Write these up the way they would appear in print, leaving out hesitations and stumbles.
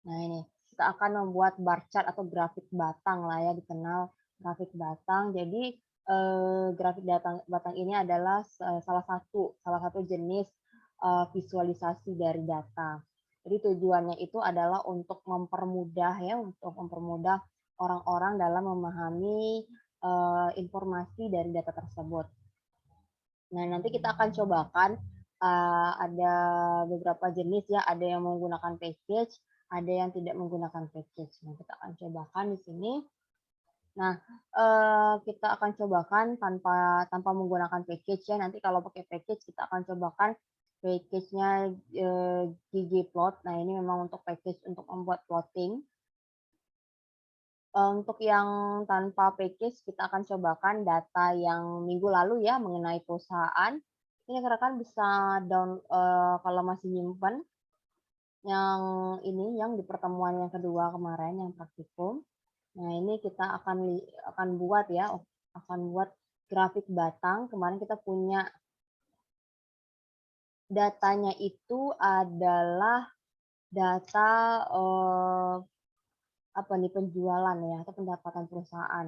Nah, ini kita akan membuat bar chart atau grafik batang lah ya, dikenal grafik batang. Jadi grafik batang ini adalah salah satu jenis visualisasi dari data. Jadi tujuannya itu adalah untuk mempermudah orang-orang dalam memahami informasi dari data tersebut. Nah, nanti kita akan cobakan ada beberapa jenis ya, ada yang menggunakan package, ada yang tidak menggunakan package. Nah, kita akan cobakan di sini. Nah, kita akan cobakan tanpa menggunakan package ya. Nanti kalau pakai package kita akan cobakan package-nya ggplot. Nah, ini memang untuk package untuk membuat plotting. Untuk yang tanpa package kita akan cobakan data yang minggu lalu ya mengenai perusahaan. Ini rekan-rekan bisa kalau masih nyimpen yang ini yang di pertemuan yang kedua kemarin yang praktikum. Nah, ini kita akan buat ya, akan buat grafik batang. Kemarin kita punya datanya itu adalah data penjualan ya atau pendapatan perusahaan.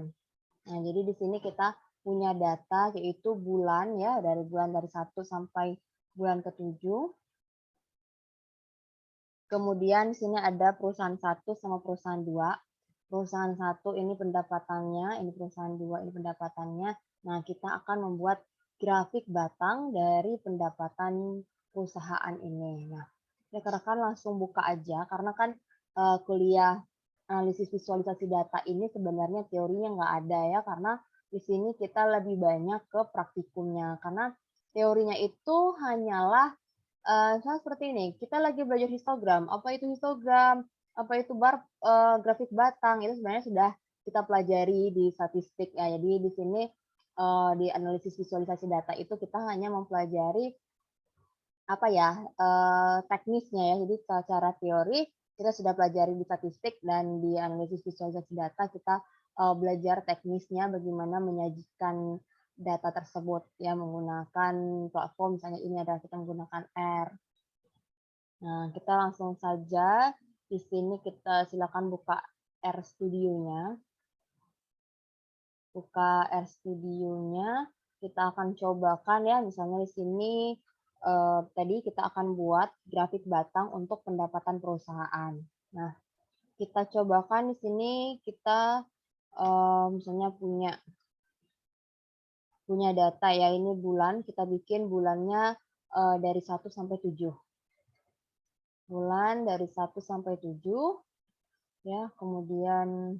Nah, jadi di sini kita punya data yaitu bulan ya, dari 1 sampai bulan ke-7. Kemudian di sini ada perusahaan 1 sama perusahaan 2. Perusahaan 1 ini pendapatannya, ini perusahaan 2 ini pendapatannya. Nah, kita akan membuat grafik batang dari pendapatan perusahaan ini. Nah, rekan-rekan langsung buka aja karena kan kuliah analisis visualisasi data ini sebenarnya teorinya nggak ada ya, karena di sini kita lebih banyak ke praktikumnya. Karena teorinya itu hanyalah misalnya seperti ini, kita lagi belajar histogram, apa itu histogram, apa itu grafik batang, itu sebenarnya sudah kita pelajari di statistik ya. Jadi di sini di analisis visualisasi data itu kita hanya mempelajari apa ya, teknisnya ya. Jadi secara teori kita sudah pelajari di statistik dan di analisis visualisasi data kita belajar teknisnya bagaimana menyajikan data tersebut ya menggunakan platform, misalnya ini adalah kita menggunakan R. Nah, kita langsung saja di sini kita silakan buka R Studio-nya. Buka R Studio-nya, kita akan cobakan ya, misalnya di sini tadi kita akan buat grafik batang untuk pendapatan perusahaan. Nah, kita cobakan di sini kita misalnya punya data ya, ini bulan, kita bikin bulannya dari 1 sampai 7. Bulan dari 1 sampai 7 ya, kemudian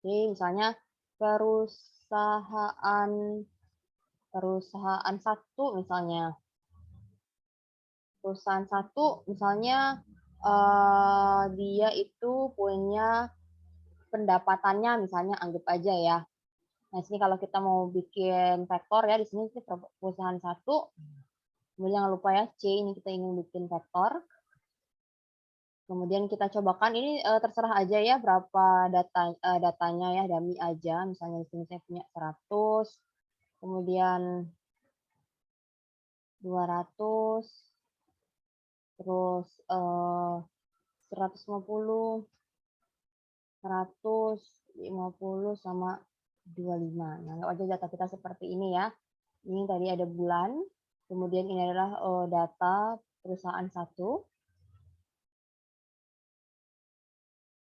misalnya perusahaan satu misalnya. Perusahaan satu misalnya dia itu punya pendapatannya misalnya anggap aja ya. Nah, sini kalau kita mau bikin vektor ya, di sini perusahaan satu, kemudian jangan lupa ya C ini kita ingin bikin vektor. Kemudian kita cobakan ini terserah aja ya berapa datanya ya, dummy aja. Misalnya di sini saya punya 100, kemudian 200, terus 150, 150 sama 25. Nah, anggap aja data kita seperti ini ya. Ini tadi ada bulan, kemudian ini adalah data perusahaan satu.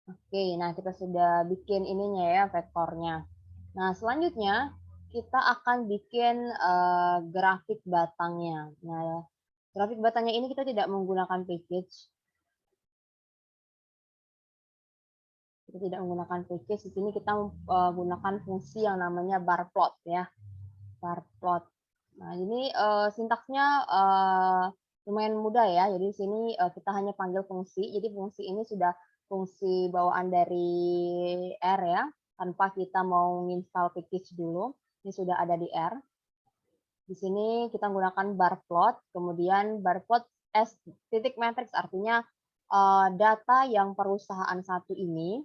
Oke, nah kita sudah bikin ininya ya, vektornya. Nah, selanjutnya kita akan bikin grafik batangnya. Nah, grafik batangnya ini kita tidak menggunakan package. Kita tidak menggunakan package. Di sini kita menggunakan fungsi yang namanya bar plot ya. Bar plot. Nah, ini sintaksnya lumayan mudah ya. Jadi di sini kita hanya panggil fungsi. Jadi fungsi ini sudah fungsi bawaan dari R ya, tanpa kita mau install package dulu. Ini sudah ada di R. Di sini kita menggunakan bar plot, kemudian bar plot S titik matrix artinya data yang perusahaan satu ini,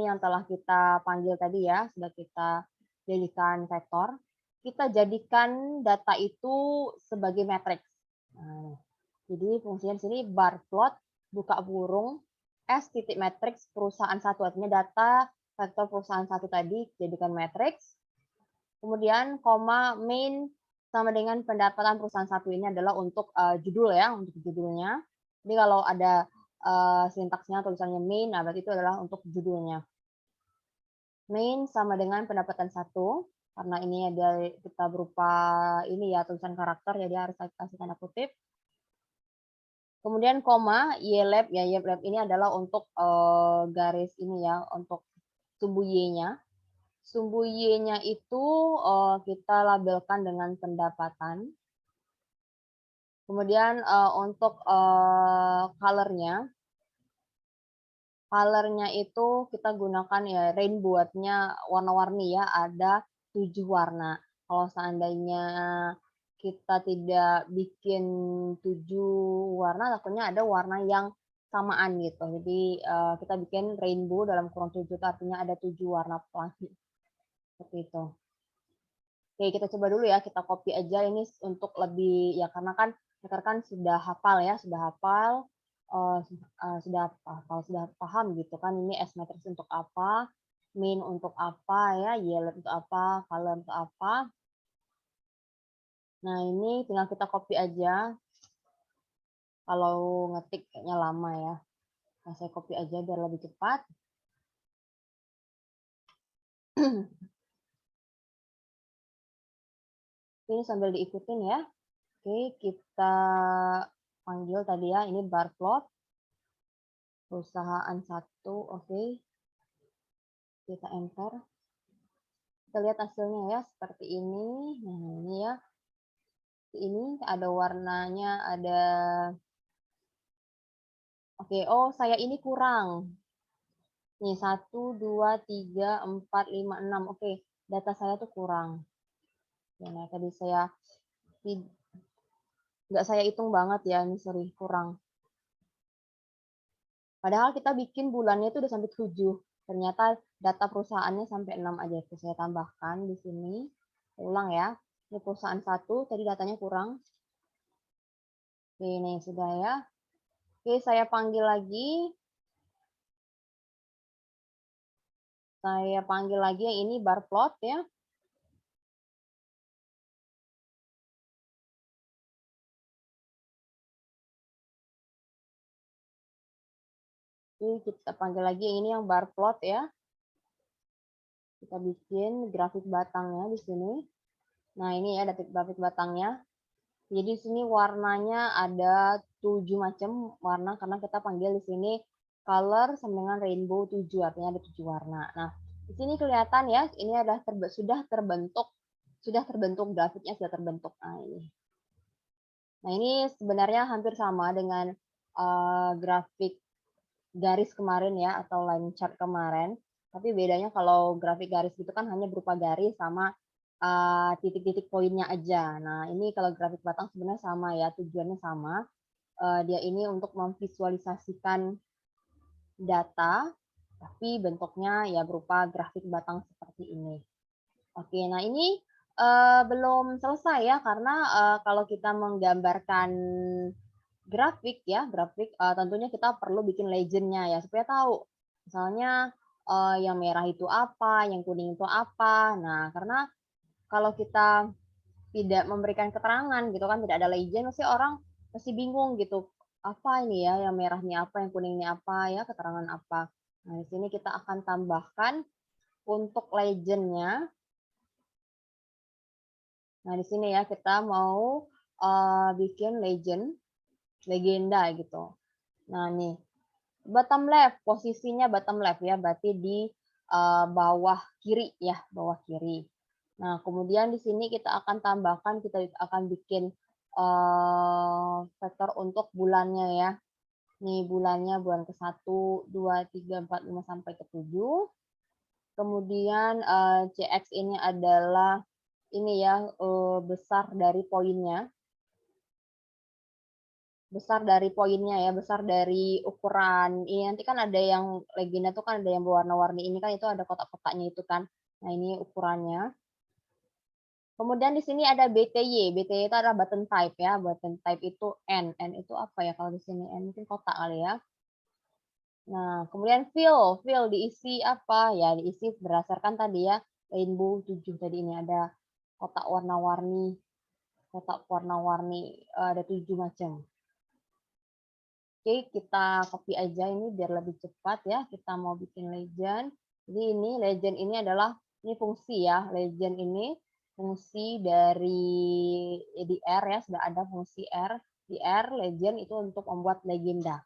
yang telah kita panggil tadi ya, sudah kita jadikan vektor, kita jadikan data itu sebagai matriks. Nah, jadi fungsinya di sini bar plot, buka kurung, S titik matriks perusahaan satu, artinya data vektor perusahaan satu tadi jadikan matriks. Kemudian koma main sama dengan pendapatan perusahaan satu, ini adalah untuk judul ya, untuk judulnya. Jadi kalau ada sintaksnya tulisannya main, nah berarti itu adalah untuk judulnya. Main sama dengan pendapatan satu, karena ini ada kita berupa ini ya tulisan karakter, jadi harus kasih tanda kutip. Kemudian koma ylab, ya ylab ini adalah untuk garis ini ya, untuk sumbu y-nya. Sumbu y-nya itu kita labelkan dengan pendapatan. Kemudian untuk color-nya itu kita gunakan ya rainbow, artinya warna-warni ya, ada 7 warna. Kalau seandainya kita tidak bikin 7 warna, takutnya ada warna yang samaan gitu. Jadi kita bikin rainbow dalam kurung 7, artinya ada 7 warna pelangi. Seperti itu. Oke, kita coba dulu ya, kita copy aja ini untuk lebih ya, karena kan hacker kan sudah hafal ya, sudah hafal, sudah paham gitu kan, ini S matrix untuk apa, min untuk apa ya, yellow untuk apa, color untuk apa. Nah, ini tinggal kita copy aja. Kalau ngetik kayaknya lama ya. Nah, saya copy aja biar lebih cepat. Ini sambil diikutin ya. Oke, kita panggil tadi ya, ini bar plot. Perusahaan satu, oke. Kita enter. Kita lihat hasilnya ya, seperti ini. Nah, ini ya. Ini ada warnanya, ada. Oke, oh saya ini kurang. Nih, 1, 2, 3, 4, 5, 6. Oke, data saya tuh kurang. Ya, nah, tadi saya nggak saya hitung banget ya, ini sorry, kurang. Padahal kita bikin bulannya itu udah sampai 7. Ternyata data perusahaannya sampai 6 aja. Itu saya tambahkan di sini. Ulang ya. Ini perusahaan satu, tadi datanya kurang. Oke, ini sudah ya. Oke, saya panggil lagi. Saya panggil lagi yang ini bar plot ya. Oke, kita panggil lagi yang ini yang bar plot ya. Kita bikin grafik batangnya di sini. Nah, ini ya grafik batangnya. Jadi di sini warnanya ada 7 macam warna karena kita panggil di sini color sama dengan rainbow 7, artinya ada 7 warna. Nah, di sini kelihatan ya, ini adalah sudah terbentuk grafiknya sudah terbentuk. Nah, ini. Nah, ini sebenarnya hampir sama dengan grafik garis kemarin ya, atau line chart kemarin. Tapi bedanya kalau grafik garis itu kan hanya berupa garis sama titik-titik poinnya aja. Nah, ini kalau grafik batang sebenarnya sama ya, tujuannya sama. Dia ini untuk memvisualisasikan data, tapi bentuknya ya berupa grafik batang seperti ini. Oke, nah ini belum selesai ya, karena kalau kita menggambarkan grafik ya, grafik tentunya kita perlu bikin legend-nya ya, supaya tahu. Misalnya yang merah itu apa, yang kuning itu apa. Nah, karena kalau kita tidak memberikan keterangan gitu kan, tidak ada legend, pasti orang pasti bingung gitu. Apa ini ya, yang merah ini apa, yang kuning ini apa ya, keterangan apa. Nah, di sini kita akan tambahkan untuk legend-nya. Nah, di sini ya kita mau bikin legenda gitu. Nah, nih bottom left, posisinya bottom left ya, berarti di bawah kiri ya, bawah kiri. Nah, kemudian di sini kita akan tambahkan, kita akan bikin vektor untuk bulannya ya. Nih bulannya, bulan ke-1, 2, 3, 4, 5 sampai ke 7. Kemudian CX ini adalah ini ya, besar dari poinnya. Besar dari poinnya ya, besar dari ukuran. Ini nanti kan ada yang legenda tuh kan ada yang berwarna-warni ini kan, itu ada kotak-kotaknya itu kan. Nah, ini ukurannya. Kemudian di sini ada BTY. BTY itu adalah button type ya. Button type itu N. N itu apa ya kalau di sini? N mungkin kotak kali ya. Nah, kemudian fill diisi apa? Ya, diisi berdasarkan tadi ya, rainbow 7 tadi ini ada kotak warna-warni, ada 7 macam. Oke, kita copy aja ini biar lebih cepat ya. Kita mau bikin legend. Jadi ini legend ini adalah ini fungsi ya. Legend ini fungsi dari di R ya, sudah ada fungsi R. Di R legend itu untuk membuat legenda.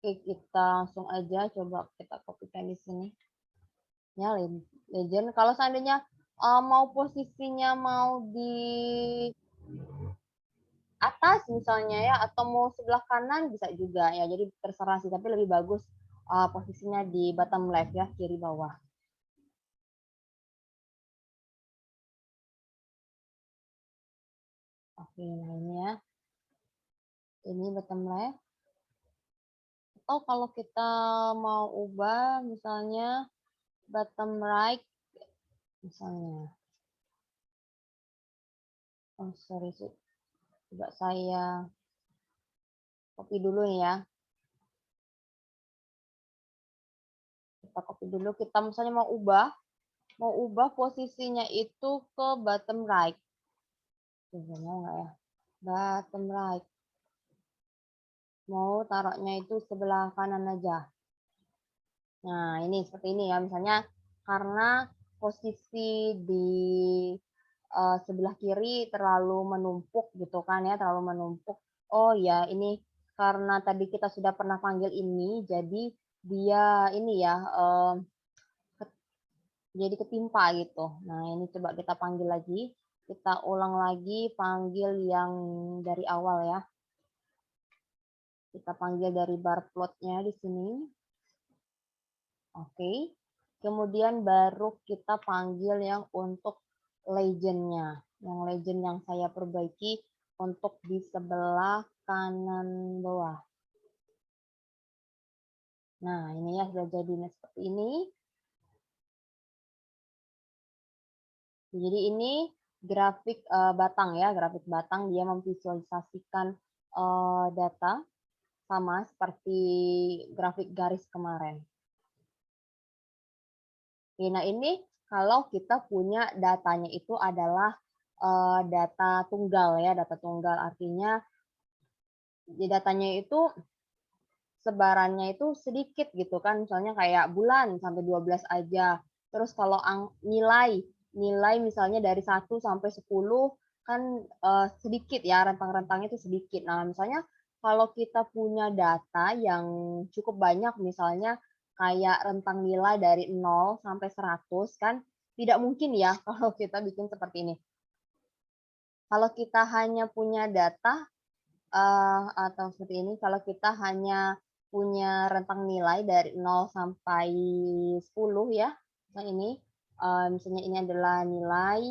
Oke, kita langsung aja coba kita kopikan di sini. Ya, legend. Kalau seandainya mau posisinya mau di atas misalnya ya, atau mau sebelah kanan bisa juga ya. Jadi terserah sih, tapi lebih bagus posisinya di bottom left ya, kiri bawah. Oke, nah ini ya. Ini bottom left. Atau kalau kita mau ubah misalnya bottom right misalnya. Oh, sorry sih. Coba saya copy dulu nih ya. Kita copy dulu, kita misalnya mau ubah posisinya itu ke bottom right. Mau nggak ya? Bottom right. Mau taruhnya itu sebelah kanan aja. Nah, ini seperti ini ya. Misalnya karena posisi di sebelah kiri terlalu menumpuk gitu kan ya, terlalu menumpuk. Oh ya, ini karena tadi kita sudah pernah panggil ini, jadi dia ini ya, jadi ketimpa gitu. Nah, ini coba kita panggil lagi. Kita ulang lagi panggil yang dari awal ya. Kita panggil dari bar plotnya di sini. Oke. Kemudian baru kita panggil yang untuk legendnya. Yang legend yang saya perbaiki untuk di sebelah kanan bawah. Nah, ini ya sudah jadi seperti ini. Jadi ini grafik batang ya, grafik batang dia memvisualisasikan data sama seperti grafik garis kemarin. Oke, nah ini kalau kita punya datanya itu adalah data tunggal ya, data tunggal artinya di datanya itu sebarannya itu sedikit gitu kan, misalnya kayak bulan sampai 12 aja. Terus kalau nilai misalnya dari 1 sampai 10 kan sedikit ya, rentang-rentangnya itu sedikit. Nah, misalnya kalau kita punya data yang cukup banyak misalnya kayak rentang nilai dari 0 sampai 100 kan tidak mungkin ya kalau kita bikin seperti ini. Kalau kita hanya punya data atau seperti ini, kalau kita hanya punya rentang nilai dari 0 sampai 10 ya. Nah ini, misalnya ini adalah nilai,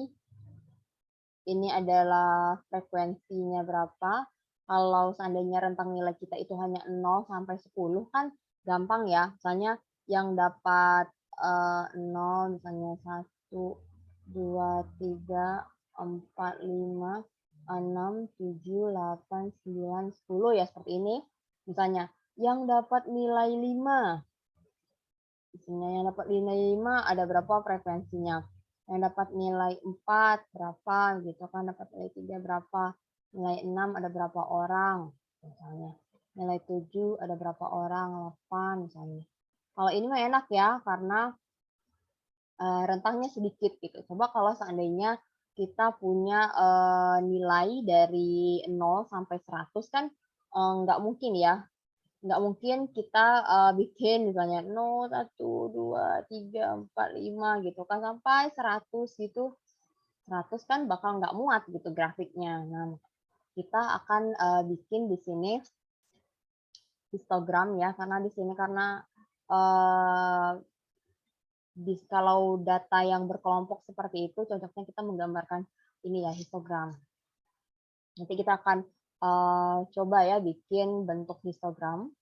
ini adalah frekuensinya berapa. Kalau seandainya rentang nilai kita itu hanya 0 sampai 10 kan gampang ya. Misalnya yang dapat 0 misalnya 1, 2, 3, 4, 5, 6, 7, 8, 9, 10 ya seperti ini. Misalnya yang dapat nilai 5. Misalnya yang dapat nilai 5 ada berapa frekuensinya? Yang dapat nilai 4 berapa gitu kan, dapat nilai 3 berapa, nilai 6 ada berapa orang misalnya, nilai 7 ada berapa orang, 8 misalnya. Kalau ini mah enak ya karena rentangnya sedikit gitu. Coba kalau seandainya kita punya nilai dari 0 sampai 100 kan nggak mungkin ya, nggak mungkin kita bikin misalnya 0, 1, 2, 3, 4, 5 gitu kan sampai 100 gitu. 100 kan bakal nggak muat gitu grafiknya. Nah, kita akan bikin di sini histogram ya, karena di sini karena kalau data yang berkelompok seperti itu cocoknya kita menggambarkan ini ya histogram. Nanti kita akan coba ya bikin bentuk histogram.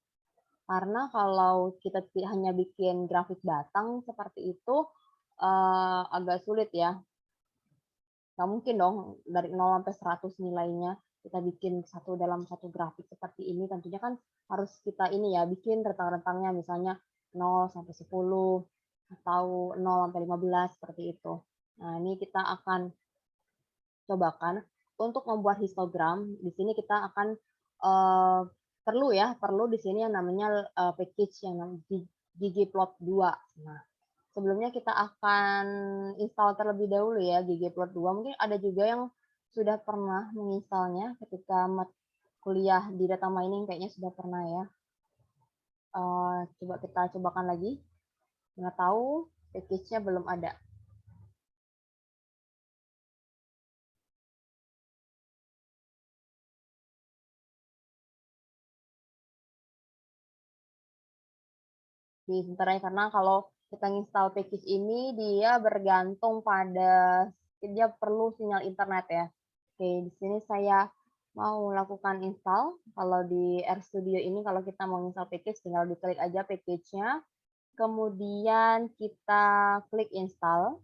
Karena kalau kita hanya bikin grafik batang seperti itu, agak sulit ya. Nggak mungkin dong dari 0 sampai 100 nilainya kita bikin dalam satu grafik seperti ini. Tentunya kan harus kita ini ya, bikin rentang-rentangnya misalnya 0 sampai 10 atau 0 sampai 15 seperti itu. Nah, ini kita akan cobakan untuk membuat histogram. Di sini kita akan perlu di sini yang namanya package yang namanya ggplot2. Nah, sebelumnya kita akan install terlebih dahulu ya ggplot2. Mungkin ada juga yang sudah pernah menginstalnya ketika kuliah di data mining, kayaknya sudah pernah ya. Coba kita cobakan lagi. Nggak tahu package-nya belum ada. Sebentar ya, karena kalau kita install package ini dia bergantung pada dia perlu sinyal internet ya. Oke, di sini saya mau lakukan install. Kalau di RStudio ini kalau kita mau install package tinggal diklik aja package-nya. Kemudian kita klik install.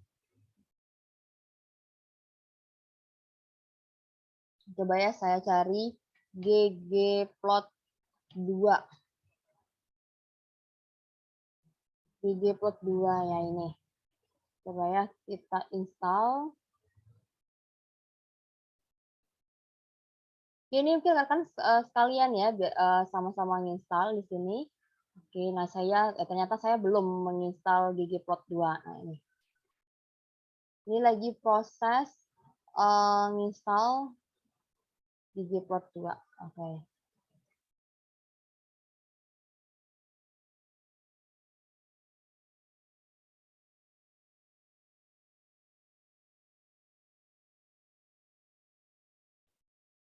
Coba ya saya cari ggplot2. ggplot2 ya ini. Coba ya kita install. Ini mungkin akan sekalian ya sama-sama menginstal di sini. Oke, nah ternyata saya belum menginstal ggplot2. Nah, ini lagi proses menginstal ggplot2. Oke.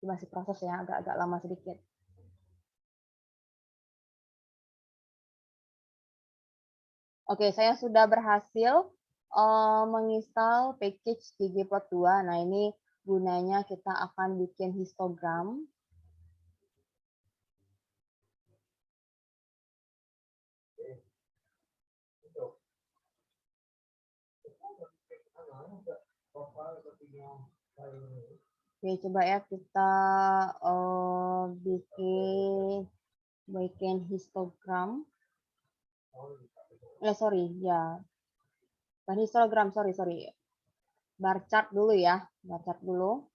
Masih proses ya, agak-agak lama sedikit. Oke, saya sudah berhasil menginstal package ggplot2. Nah, ini gunanya kita akan bikin histogram. Oke, coba ya kita bikin histogram. Sorry, ya. Bukan histogram, sorry. Bar chart dulu ya, bar chart dulu.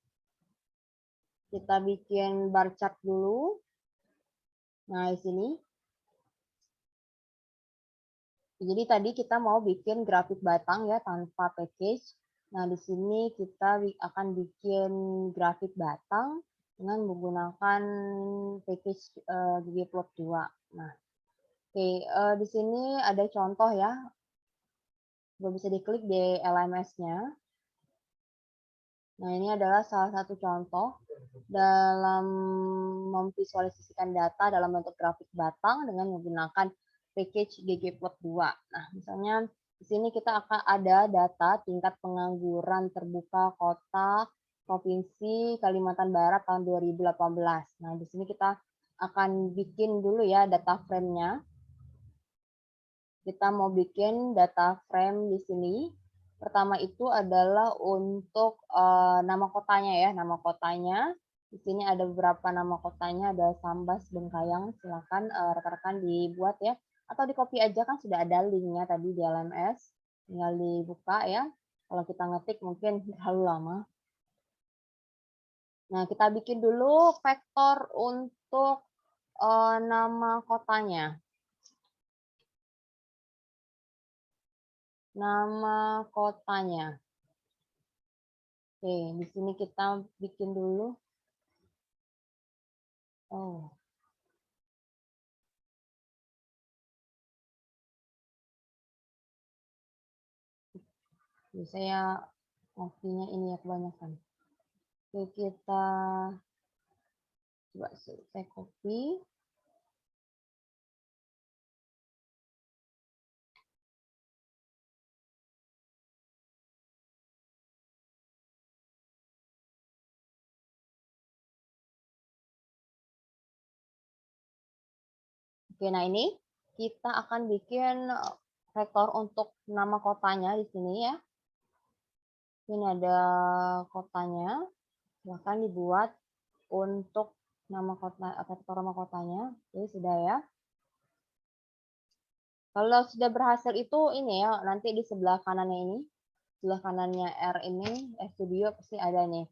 Kita bikin bar chart dulu. Nah, di sini. Jadi tadi kita mau bikin grafik batang ya tanpa package. Nah, di sini kita akan bikin grafik batang dengan menggunakan package ggplot2. Nah, oke, di sini ada contoh ya. Bisa diklik di LMS-nya. Nah, ini adalah salah satu contoh dalam memvisualisasikan data dalam bentuk grafik batang dengan menggunakan package ggplot2. Nah, misalnya di sini kita akan ada data tingkat pengangguran terbuka kota Provinsi Kalimantan Barat tahun 2018. Nah, di sini kita akan bikin dulu ya data frame-nya. Kita mau bikin data frame di sini. Pertama itu adalah untuk nama kotanya ya, nama kotanya. Di sini ada beberapa nama kotanya, ada Sambas, Bengkayang. Silakan rekan-rekan dibuat ya, atau di copy aja kan sudah ada linknya tadi di LMS. Tinggal dibuka ya. Kalau kita ngetik mungkin terlalu lama. Nah, kita bikin dulu vektor untuk nama kotanya. Nama kotanya. Oke, di sini kita bikin dulu. Oh. Saya waktunya ini ya kebanyakan. Oke, kita coba saya copy. Oke, nah ini kita akan bikin vektor untuk nama kotanya di sini ya. Ini ada kotanya, silahkan dibuat untuk nama kota, vektor nama kotanya. Oke, sudah ya. Kalau sudah berhasil itu ini ya, nanti di sebelah kanannya ini, sebelah kanannya R ini, Studio pasti ada nih.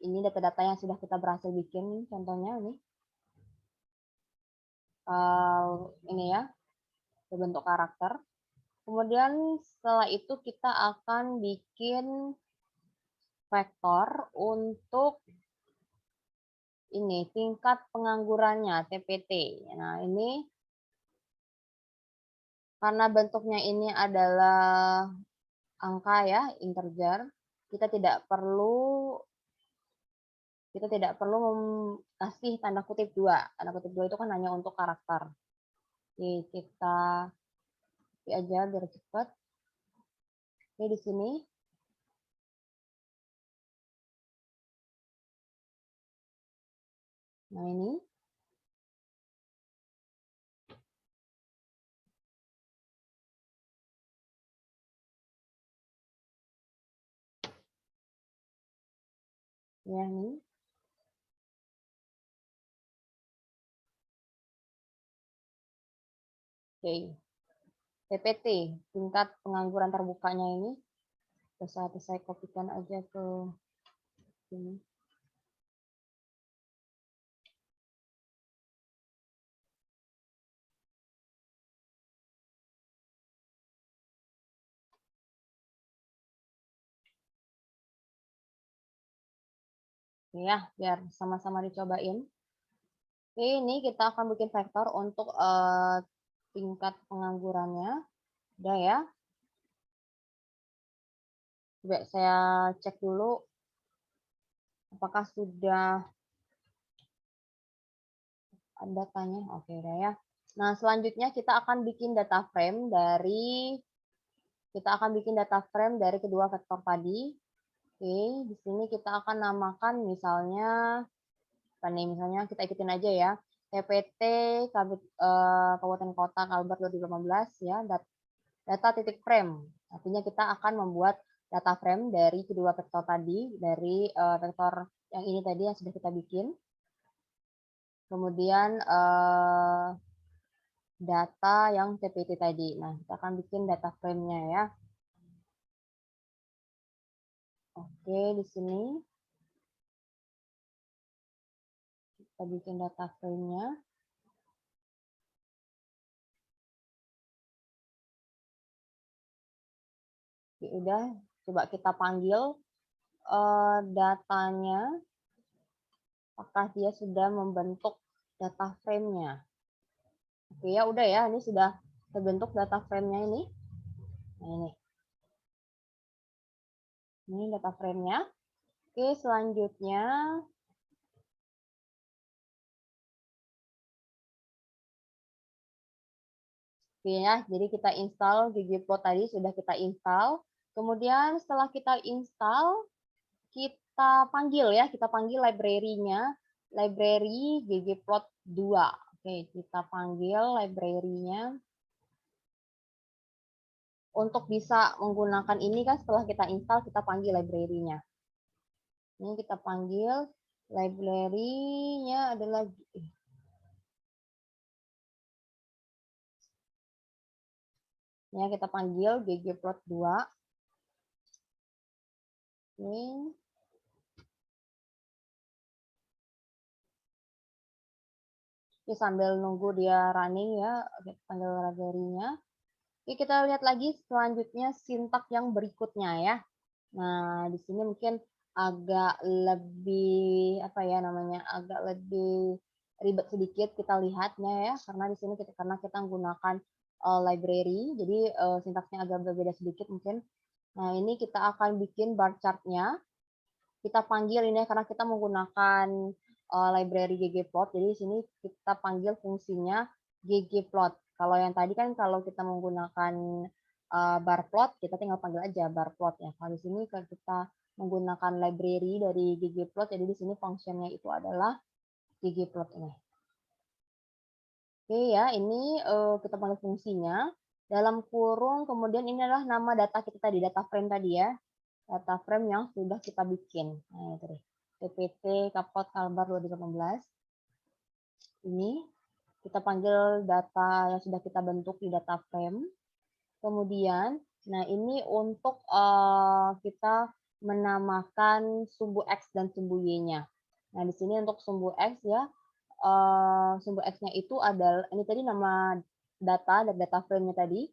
Ini data-data yang sudah kita berhasil bikin, contohnya ini. Ini ya, berbentuk karakter. Kemudian setelah itu kita akan bikin vektor untuk ini tingkat penganggurannya TPT. Nah, ini karena bentuknya ini adalah angka ya, integer, kita tidak perlu kasih tanda kutip 2. Tanda kutip 2 itu kan hanya untuk karakter. Oke, kita copy aja biar cepat. Oke, di sini. Nah, ini. Ya, ini. Oke. TPT, tingkat pengangguran terbukanya ini. Bisa saya kopikan aja ke sini. Ya, biar sama-sama dicobain. Oke, ini kita akan bikin vektor untuk tingkat penganggurannya. Udah ya. Coba saya cek dulu apakah sudah ada datanya. Oke, udah ya. Nah, selanjutnya kita akan bikin data frame dari kedua vektor tadi. Oke, di sini kita akan namakan misalnya misalnya kita ikutin aja ya. TPT Kabupaten Kota Kalbar 2015 ya, data titik frame. Artinya kita akan membuat data frame dari kedua vektor tadi, dari vektor yang ini tadi yang sudah kita bikin. Kemudian data yang TPT tadi. Nah, kita akan bikin data frame-nya ya. Oke, di sini kita bikin data frame-nya. Oke, udah, coba kita panggil datanya, apakah dia sudah membentuk data frame-nya. Oke ya, udah ya, ini sudah terbentuk data frame-nya ini. Nah, ini data frame-nya. Oke, selanjutnya oke ya, jadi kita install ggplot tadi sudah kita install. Kemudian setelah kita install, kita panggil ya, kita panggil library-nya, library ggplot2. Oke, kita panggil library-nya. Untuk bisa menggunakan ini kan setelah kita install, kita panggil library-nya. Ini kita panggil library-nya adalah ya, kita panggil ggplot2. Ini sambil nunggu dia running ya, kita panggil library-nya. Oke, kita lihat lagi selanjutnya sintak yang berikutnya ya. Nah, di sini mungkin agak lebih apa ya namanya, agak lebih ribet sedikit kita lihatnya ya, karena di sini karena kita menggunakan library, jadi sintaksnya agak berbeda sedikit mungkin. Nah, ini kita akan bikin bar chart-nya. Kita panggil ini karena kita menggunakan library ggplot, jadi di sini kita panggil fungsinya ggplot. Kalau yang tadi kan kalau kita menggunakan bar plot, kita tinggal panggil aja bar plot ya. Kalau di sini kalau kita menggunakan library dari ggplot, jadi di sini fungsinya itu adalah ggplot ini. Oke ya, ini kita panggil fungsinya. Dalam kurung, kemudian ini adalah nama data kita tadi, data frame tadi ya. Data frame yang sudah kita bikin. Nah, itu deh. TPT Kapot Kalbar 2018. Ini kita panggil data yang sudah kita bentuk di data frame. Kemudian, nah ini untuk kita menamakan sumbu X dan sumbu Y-nya. Nah, di sini untuk sumbu X ya, sumbu X-nya itu adalah, ini tadi nama data dan data frame-nya tadi.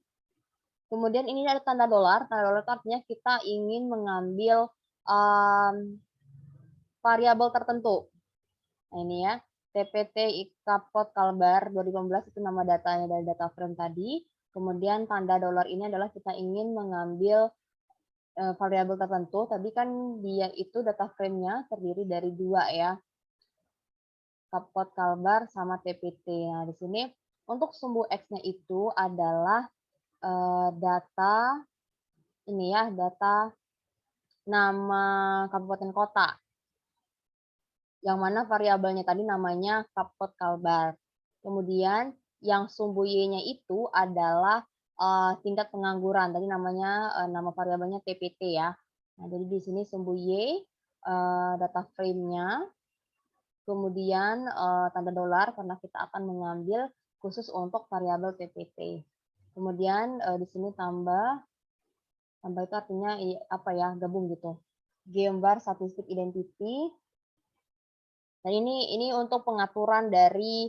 Kemudian ini ada tanda dolar itu artinya kita ingin mengambil variabel tertentu. Nah, ini ya, TPT Kapot Kalbar 2015 itu nama datanya dari data frame tadi. Kemudian tanda dolar ini adalah kita ingin mengambil variabel tertentu. Tadi kan dia itu data frame-nya terdiri dari 2 ya. Kapot Kalbar sama TPT. Nah, di sini untuk sumbu X-nya itu adalah data ini ya, data nama kabupaten kota. Yang mana variabelnya tadi namanya Kapot Kalbar. Kemudian yang sumbu Y-nya itu adalah tingkat pengangguran. Tadi namanya nama variabelnya TPT ya. Nah, jadi di sini sumbu Y data frame-nya, kemudian tanda dolar karena kita akan mengambil khusus untuk variabel TPT. Kemudian di sini tambah itu artinya apa ya, gabung gitu. Gambar statistik identity. Nah, ini untuk pengaturan dari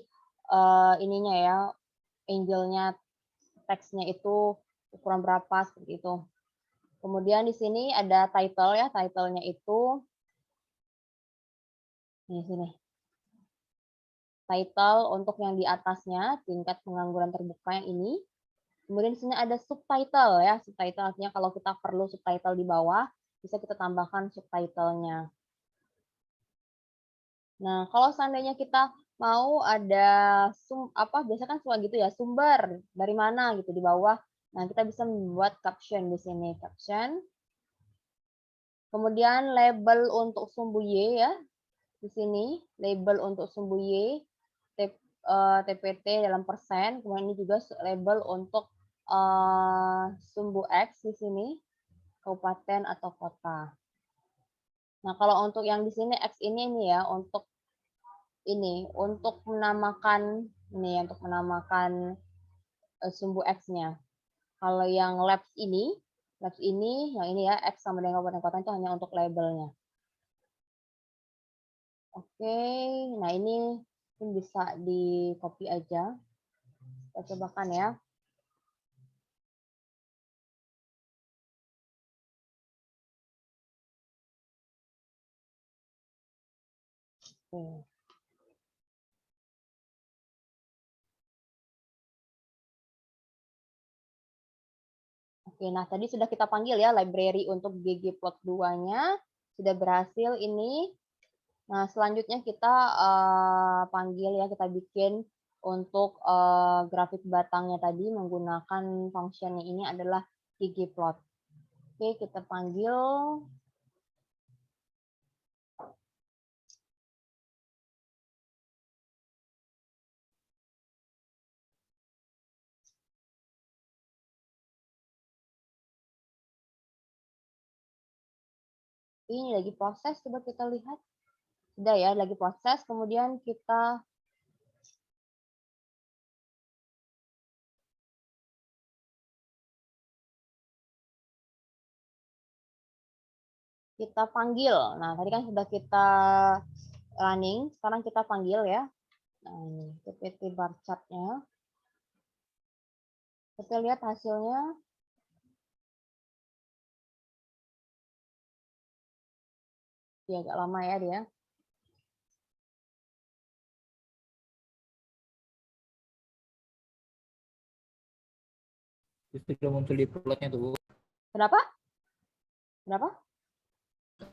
ininya ya, angle-nya teksnya itu ukuran berapa seperti itu. Kemudian di sini ada title ya, title-nya itu di sini. Title untuk yang di atasnya, tingkat pengangguran terbuka yang ini. Kemudian di sini ada subtitle ya, subtitle artinya kalau kita perlu subtitle di bawah, bisa kita tambahkan subtitle-nya. Nah, kalau seandainya kita mau ada biasanya kan suka gitu ya, sumber dari mana gitu di bawah. Nah, kita bisa membuat caption di sini, caption. Kemudian label untuk sumbu Y ya, di sini label untuk sumbu Y, TPT dalam persen. Kemudian ini juga label untuk sumbu X di sini, kabupaten atau kota. Nah, kalau untuk yang di sini X ini ya, untuk menamakan sumbu X-nya. Kalau yang labs ini yang ini ya, X sama dengan kabupaten kota itu hanya untuk labelnya. Oke, nah ini mungkin bisa di copy aja. Kita cobakan ya. Oke. Oke, nah tadi sudah kita panggil ya library untuk ggplot 2-nya. Sudah berhasil ini. Nah, selanjutnya kita panggil ya, kita bikin untuk grafik batangnya tadi menggunakan functionnya ini adalah ggplot. Oke, kita panggil. Ini lagi proses, coba kita lihat. Sudah ya, lagi proses. Kemudian kita panggil. Nah, tadi kan sudah kita running, sekarang kita panggil ya. Nah, ini PPT bar chart-nya. Kita lihat hasilnya. Ya, agak lama ya dia. Sudah muncul di plotnya tuh. Kenapa? Kenapa?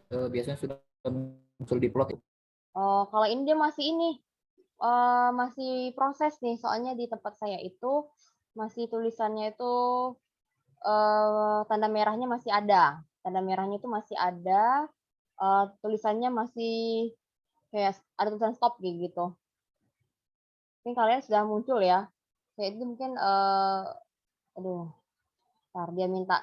Biasanya sudah muncul di plot. Oh, kalau ini dia masih masih proses nih, soalnya di tempat saya itu masih tulisannya itu tanda merahnya masih ada. Tanda merahnya itu masih ada, tulisannya masih kayak ada tulisan stop gitu. Mungkin kalian sudah muncul ya. Kayak itu mungkin aduh, ntar dia minta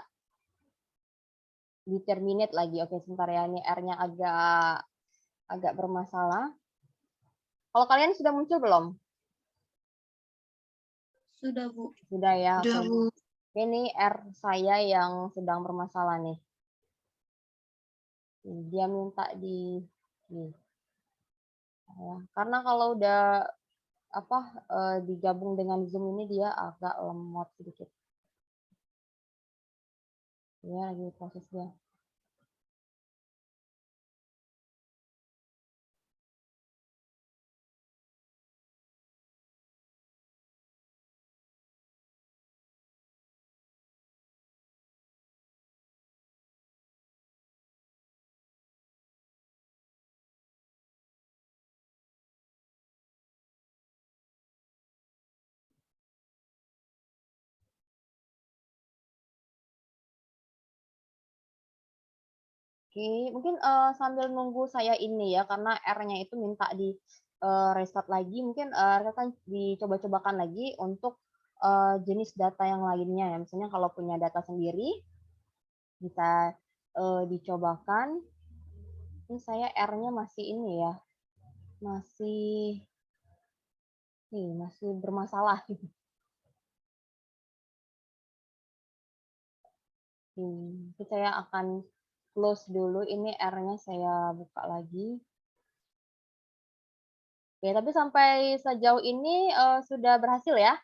di-terminate lagi. Oke, sebentar ya. Ini R-nya agak bermasalah. Kalau kalian sudah muncul belum? Sudah, Bu. Sudah ya. Sudah, Oke. Bu. Ini R saya yang sedang bermasalah nih. Dia minta di nih. Ya, karena kalau udah digabung dengan Zoom ini dia agak lemot sedikit. Ya, lagi proses dia. Oke, mungkin sambil nunggu saya ini ya, karena R-nya itu minta di restart lagi, mungkin rekan dicoba-cobakan lagi untuk jenis data yang lainnya ya. Misalnya kalau punya data sendiri, bisa dicobakan. Ini saya R-nya masih ini ya, masih bermasalah. Saya akan close dulu, ini R-nya saya buka lagi. Oke, tapi sampai sejauh ini sudah berhasil ya?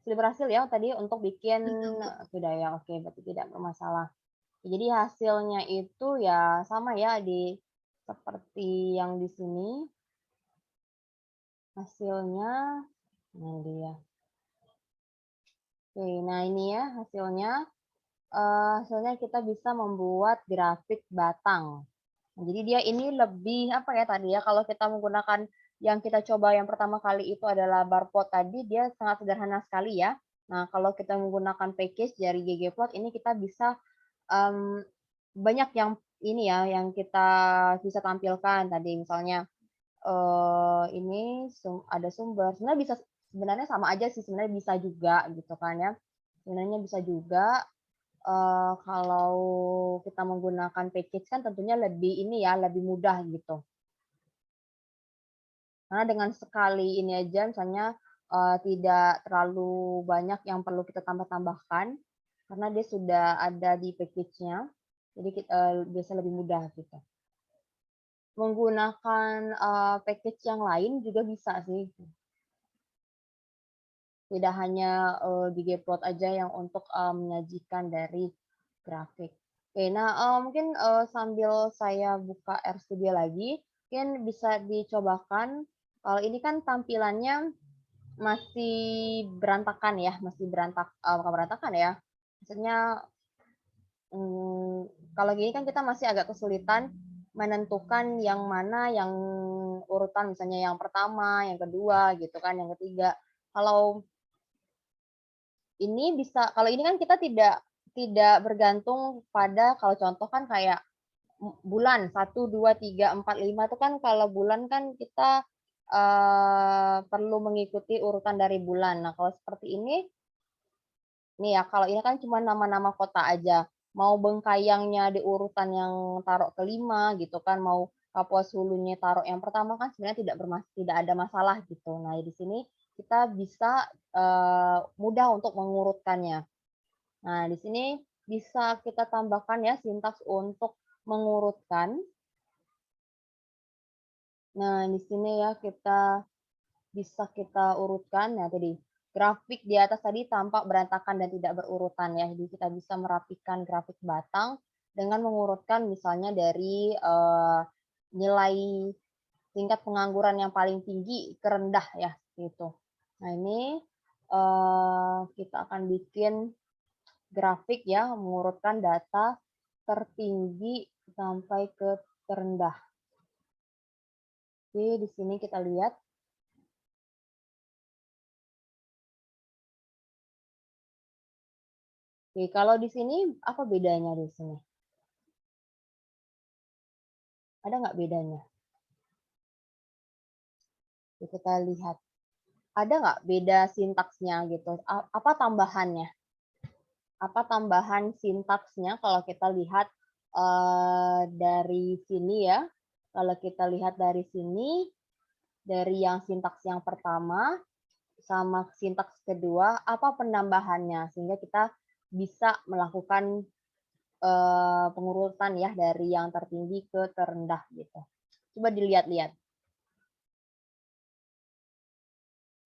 Sudah berhasil ya tadi untuk bikin sudah ya, oke, berarti tidak bermasalah. Jadi hasilnya itu ya sama ya seperti yang di sini. Hasilnya, nah dia. Oke, nah ini ya hasilnya. Hasilnya kita bisa membuat grafik batang. Nah, jadi dia ini lebih apa ya tadi ya, kalau kita menggunakan yang kita coba yang pertama kali itu adalah barcode tadi, dia sangat sederhana sekali ya. Nah, kalau kita menggunakan package dari ggplot ini kita bisa banyak yang ini ya, yang kita bisa tampilkan tadi misalnya ini ada sumber. Sebenarnya sama aja sih, sebenarnya bisa juga gitu kan ya. Sebenarnya bisa juga kalau kita menggunakan package kan tentunya lebih ini ya, lebih mudah gitu. Karena dengan sekali ini aja misalnya tidak terlalu banyak yang perlu kita tambah-tambahkan karena dia sudah ada di package-nya. Jadi biasa lebih mudah gitu. Menggunakan package yang lain juga bisa sih. Tidak hanya ggplot aja yang untuk menyajikan dari grafik. Oke, nah mungkin sambil saya buka RStudio lagi, mungkin bisa dicobakan. Kalau ini kan tampilannya masih berantakan ya, bukan berantakan ya. Maksudnya kalau gini kan kita masih agak kesulitan menentukan yang mana yang urutan, misalnya yang pertama, yang kedua gitu kan, yang ketiga. Kalau ini kalau ini kan kita tidak bergantung pada, kalau contoh kan kayak bulan 1, 2, 3, 4, 5 itu kan kalau bulan kan kita perlu mengikuti urutan dari bulan. Nah, kalau seperti ini nih ya, kalau ini kan cuma nama-nama kota aja. Mau Bengkayangnya di urutan yang taruh kelima gitu kan, mau Kapuas Hulunya taruh yang pertama kan sebenarnya tidak ada masalah gitu. Nah, di sini kita bisa mudah untuk mengurutkannya. Nah, di sini bisa kita tambahkan ya sintaks untuk mengurutkan. Nah, di sini ya bisa kita urutkan. Nah, tadi grafik di atas tadi tampak berantakan dan tidak berurutan ya. Jadi kita bisa merapikan grafik batang dengan mengurutkan misalnya dari nilai tingkat pengangguran yang paling tinggi ke rendah ya, gitu. Nah, ini kita akan bikin grafik ya, mengurutkan data tertinggi sampai ke terendah. Oke, di sini kita lihat. Oke, kalau di sini apa bedanya di sini? Ada nggak bedanya? Oke, kita lihat. ada nggak beda sintaksnya gitu? Apa tambahannya? Apa tambahan sintaksnya kalau kita lihat dari sini ya? Kalau kita lihat dari sini, dari yang sintaks yang pertama sama sintaks kedua, apa penambahannya sehingga kita bisa melakukan pengurutan ya dari yang tertinggi ke terendah gitu. Coba dilihat-lihat.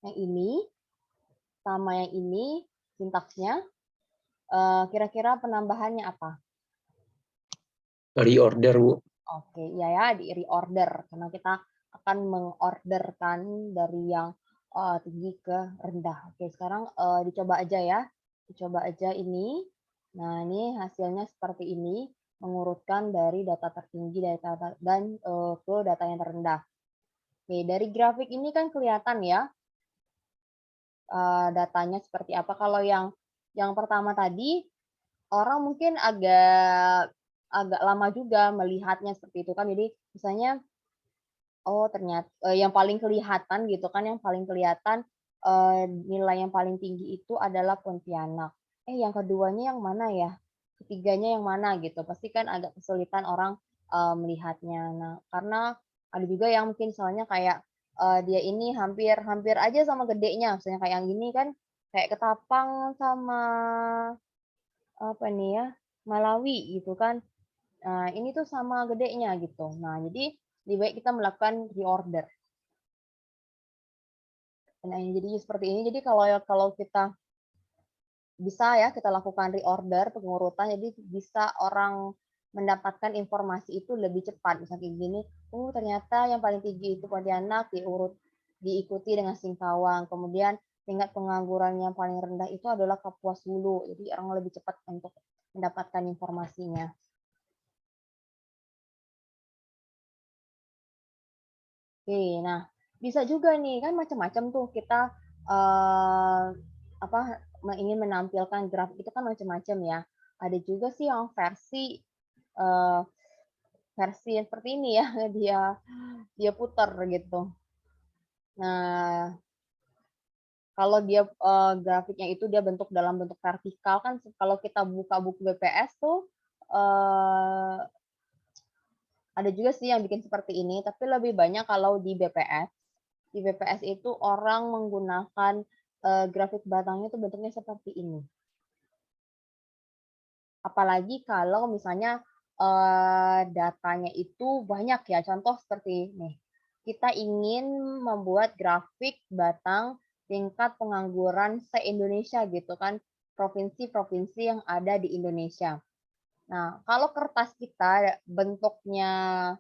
Yang ini sama yang ini sintaksnya, kira-kira penambahannya apa? Reorder, Bu. Oke, ya di reorder karena kita akan mengorderkan dari yang tinggi ke rendah. Oke, sekarang dicoba aja ya. Dicoba aja ini. Nah, ini hasilnya seperti ini, mengurutkan dari data tertinggi dan ke data yang terendah. Oke, dari grafik ini kan kelihatan ya datanya seperti apa. Kalau yang pertama tadi orang mungkin agak lama juga melihatnya seperti itu kan. Jadi misalnya oh ternyata yang paling kelihatan gitu kan, yang paling kelihatan nilai yang paling tinggi itu adalah Pontianak. Yang keduanya yang mana ya? Ketiganya yang mana gitu. Pasti kan agak kesulitan orang melihatnya. Nah, karena ada juga yang mungkin soalnya kayak dia ini hampir hampir aja sama gedenya. Misalnya kayak yang ini kan kayak Ketapang sama apa nih ya, Malawi gitu kan. Nah, ini tuh sama gedenya gitu. Nah, jadi lebih baik kita melakukan reorder. Nah, jadi seperti ini. Jadi kalau kita bisa ya kita lakukan reorder pengurutan, jadi bisa orang mendapatkan informasi itu lebih cepat. Misalnya kayak gini, ternyata yang paling tinggi itu Pontianak diikuti dengan Singkawang. Kemudian tingkat pengangguran yang paling rendah itu adalah Kapuas Hulu. Jadi orang lebih cepat untuk mendapatkan informasinya. Oke, nah bisa juga nih kan macam-macam tuh kita ingin menampilkan grafik itu kan macam-macam ya. Ada juga sih yang versi seperti ini ya, dia putar gitu. Nah, kalau dia grafiknya itu dia dalam bentuk vertikal kan, kalau kita buka buku BPS tuh ada juga sih yang bikin seperti ini, tapi lebih banyak kalau di BPS. Di BPS itu orang menggunakan grafik batangnya itu bentuknya seperti ini. Apalagi kalau misalnya datanya itu banyak ya, contoh seperti ini. Kita ingin membuat grafik batang tingkat pengangguran se-Indonesia gitu kan, provinsi-provinsi yang ada di Indonesia. Nah, kalau kertas kita bentuknya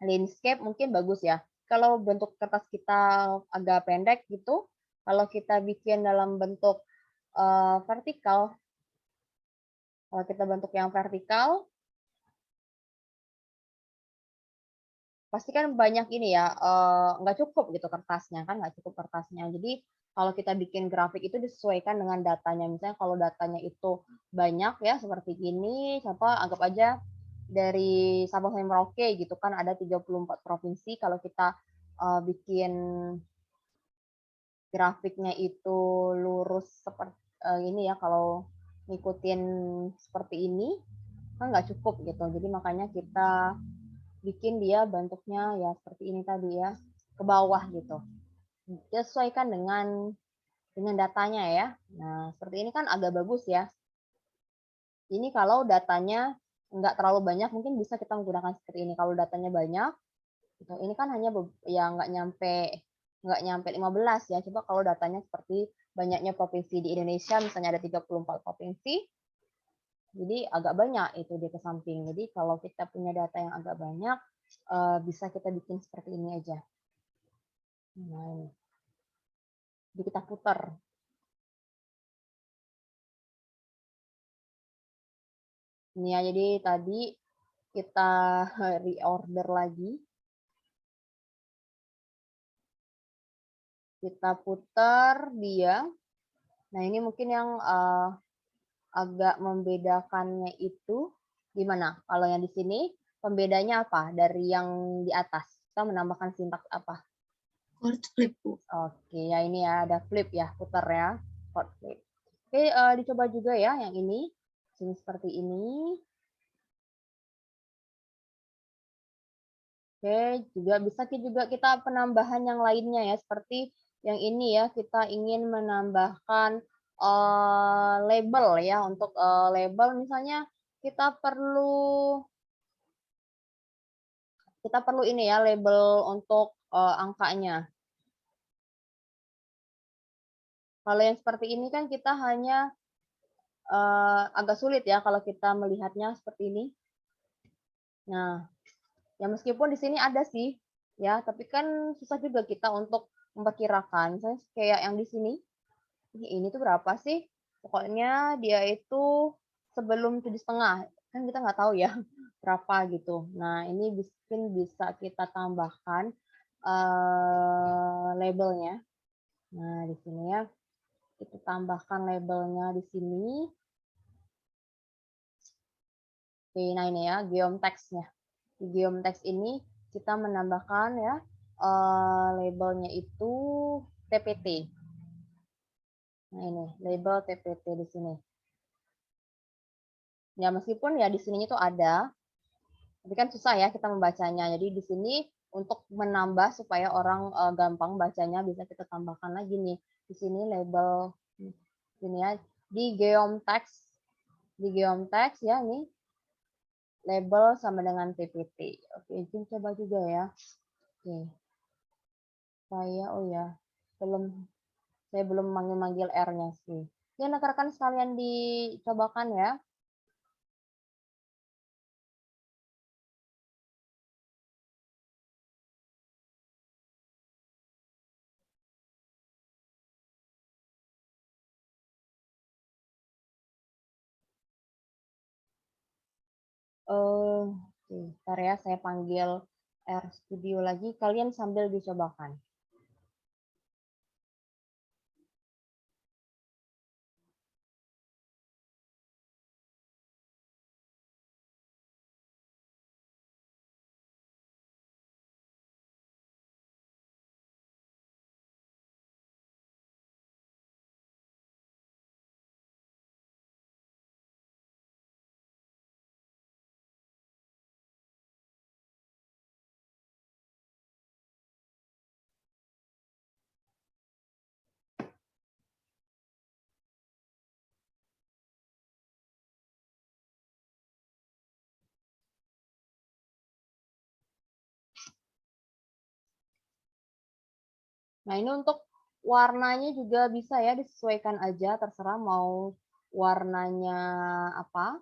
landscape mungkin bagus ya. Kalau bentuk kertas kita agak pendek gitu, kalau kita bikin dalam bentuk vertikal, kalau kita bentuk yang vertikal, pasti kan banyak ini ya, nggak cukup gitu kertasnya kan, nggak cukup kertasnya. Jadi kalau kita bikin grafik itu disesuaikan dengan datanya. Misalnya kalau datanya itu banyak ya seperti gini, contoh anggap aja dari Sabang sampai Merauke gitu kan ada 34 provinsi. Kalau kita bikin grafiknya itu lurus seperti ini ya, kalau ngikutin seperti ini kan nggak cukup gitu. Jadi makanya kita bikin dia bentuknya ya seperti ini tadi ya, ke bawah gitu. Disesuaikan dengan datanya ya. Nah, seperti ini kan agak bagus ya. Ini kalau datanya nggak terlalu banyak, mungkin bisa kita menggunakan seperti ini. Kalau datanya banyak, gitu. Ini kan hanya ya nggak nyampe 15 ya. Coba kalau datanya seperti banyaknya provinsi di Indonesia, misalnya ada 34 provinsi, jadi agak banyak itu dia ke samping. Jadi kalau kita punya data yang agak banyak, bisa kita bikin seperti ini aja. Nah, ini. Jadi kita putar. Ini ya, jadi tadi kita reorder lagi. Kita putar dia. Nah, ini mungkin yang agak membedakannya itu gimana? Kalau yang di sini pembedanya apa dari yang di atas? Kita menambahkan sintaks apa? Chord flip, Bu. Oke, ya ini ya ada flip ya, putar ya, chord flip. Oke, dicoba juga ya yang ini. Sini seperti ini. Oke, juga bisa juga kita penambahan yang lainnya ya, seperti yang ini ya, kita ingin menambahkan label ya. Untuk label misalnya kita perlu ini ya, label untuk angkanya. Kalau yang seperti ini kan kita hanya agak sulit ya kalau kita melihatnya seperti ini. Nah, ya meskipun di sini ada sih, ya, tapi kan susah juga kita untuk memperkirakan. Misalnya kayak yang di sini, ini tuh berapa sih? Pokoknya dia itu sebelum 7,5, kan kita nggak tahu ya berapa gitu. Nah, ini mungkin bisa kita tambahkan labelnya. Nah, di sini ya, kita tambahkan labelnya di sini. Oke, nah ini ya, geomtext-nya. Di geomtext ini kita menambahkan ya labelnya itu TPT. Nah ini label TPT di sini. Ya meskipun ya di sininya itu ada, tapi kan susah ya kita membacanya. Jadi di sini untuk menambah supaya orang gampang bacanya bisa kita tambahkan lagi nih. Di sini label ini ya di geomtext ya ini label sama dengan TPT. Oke, itu coba juga ya. Oke. Saya belum manggil-manggil R-nya sih. Ya, rekan-rekan sekalian dicobakan ya. Bentar ya, saya panggil R Studio lagi. Kalian sambil dicobakan. Nah, ini untuk warnanya juga bisa ya disesuaikan aja, terserah mau warnanya apa.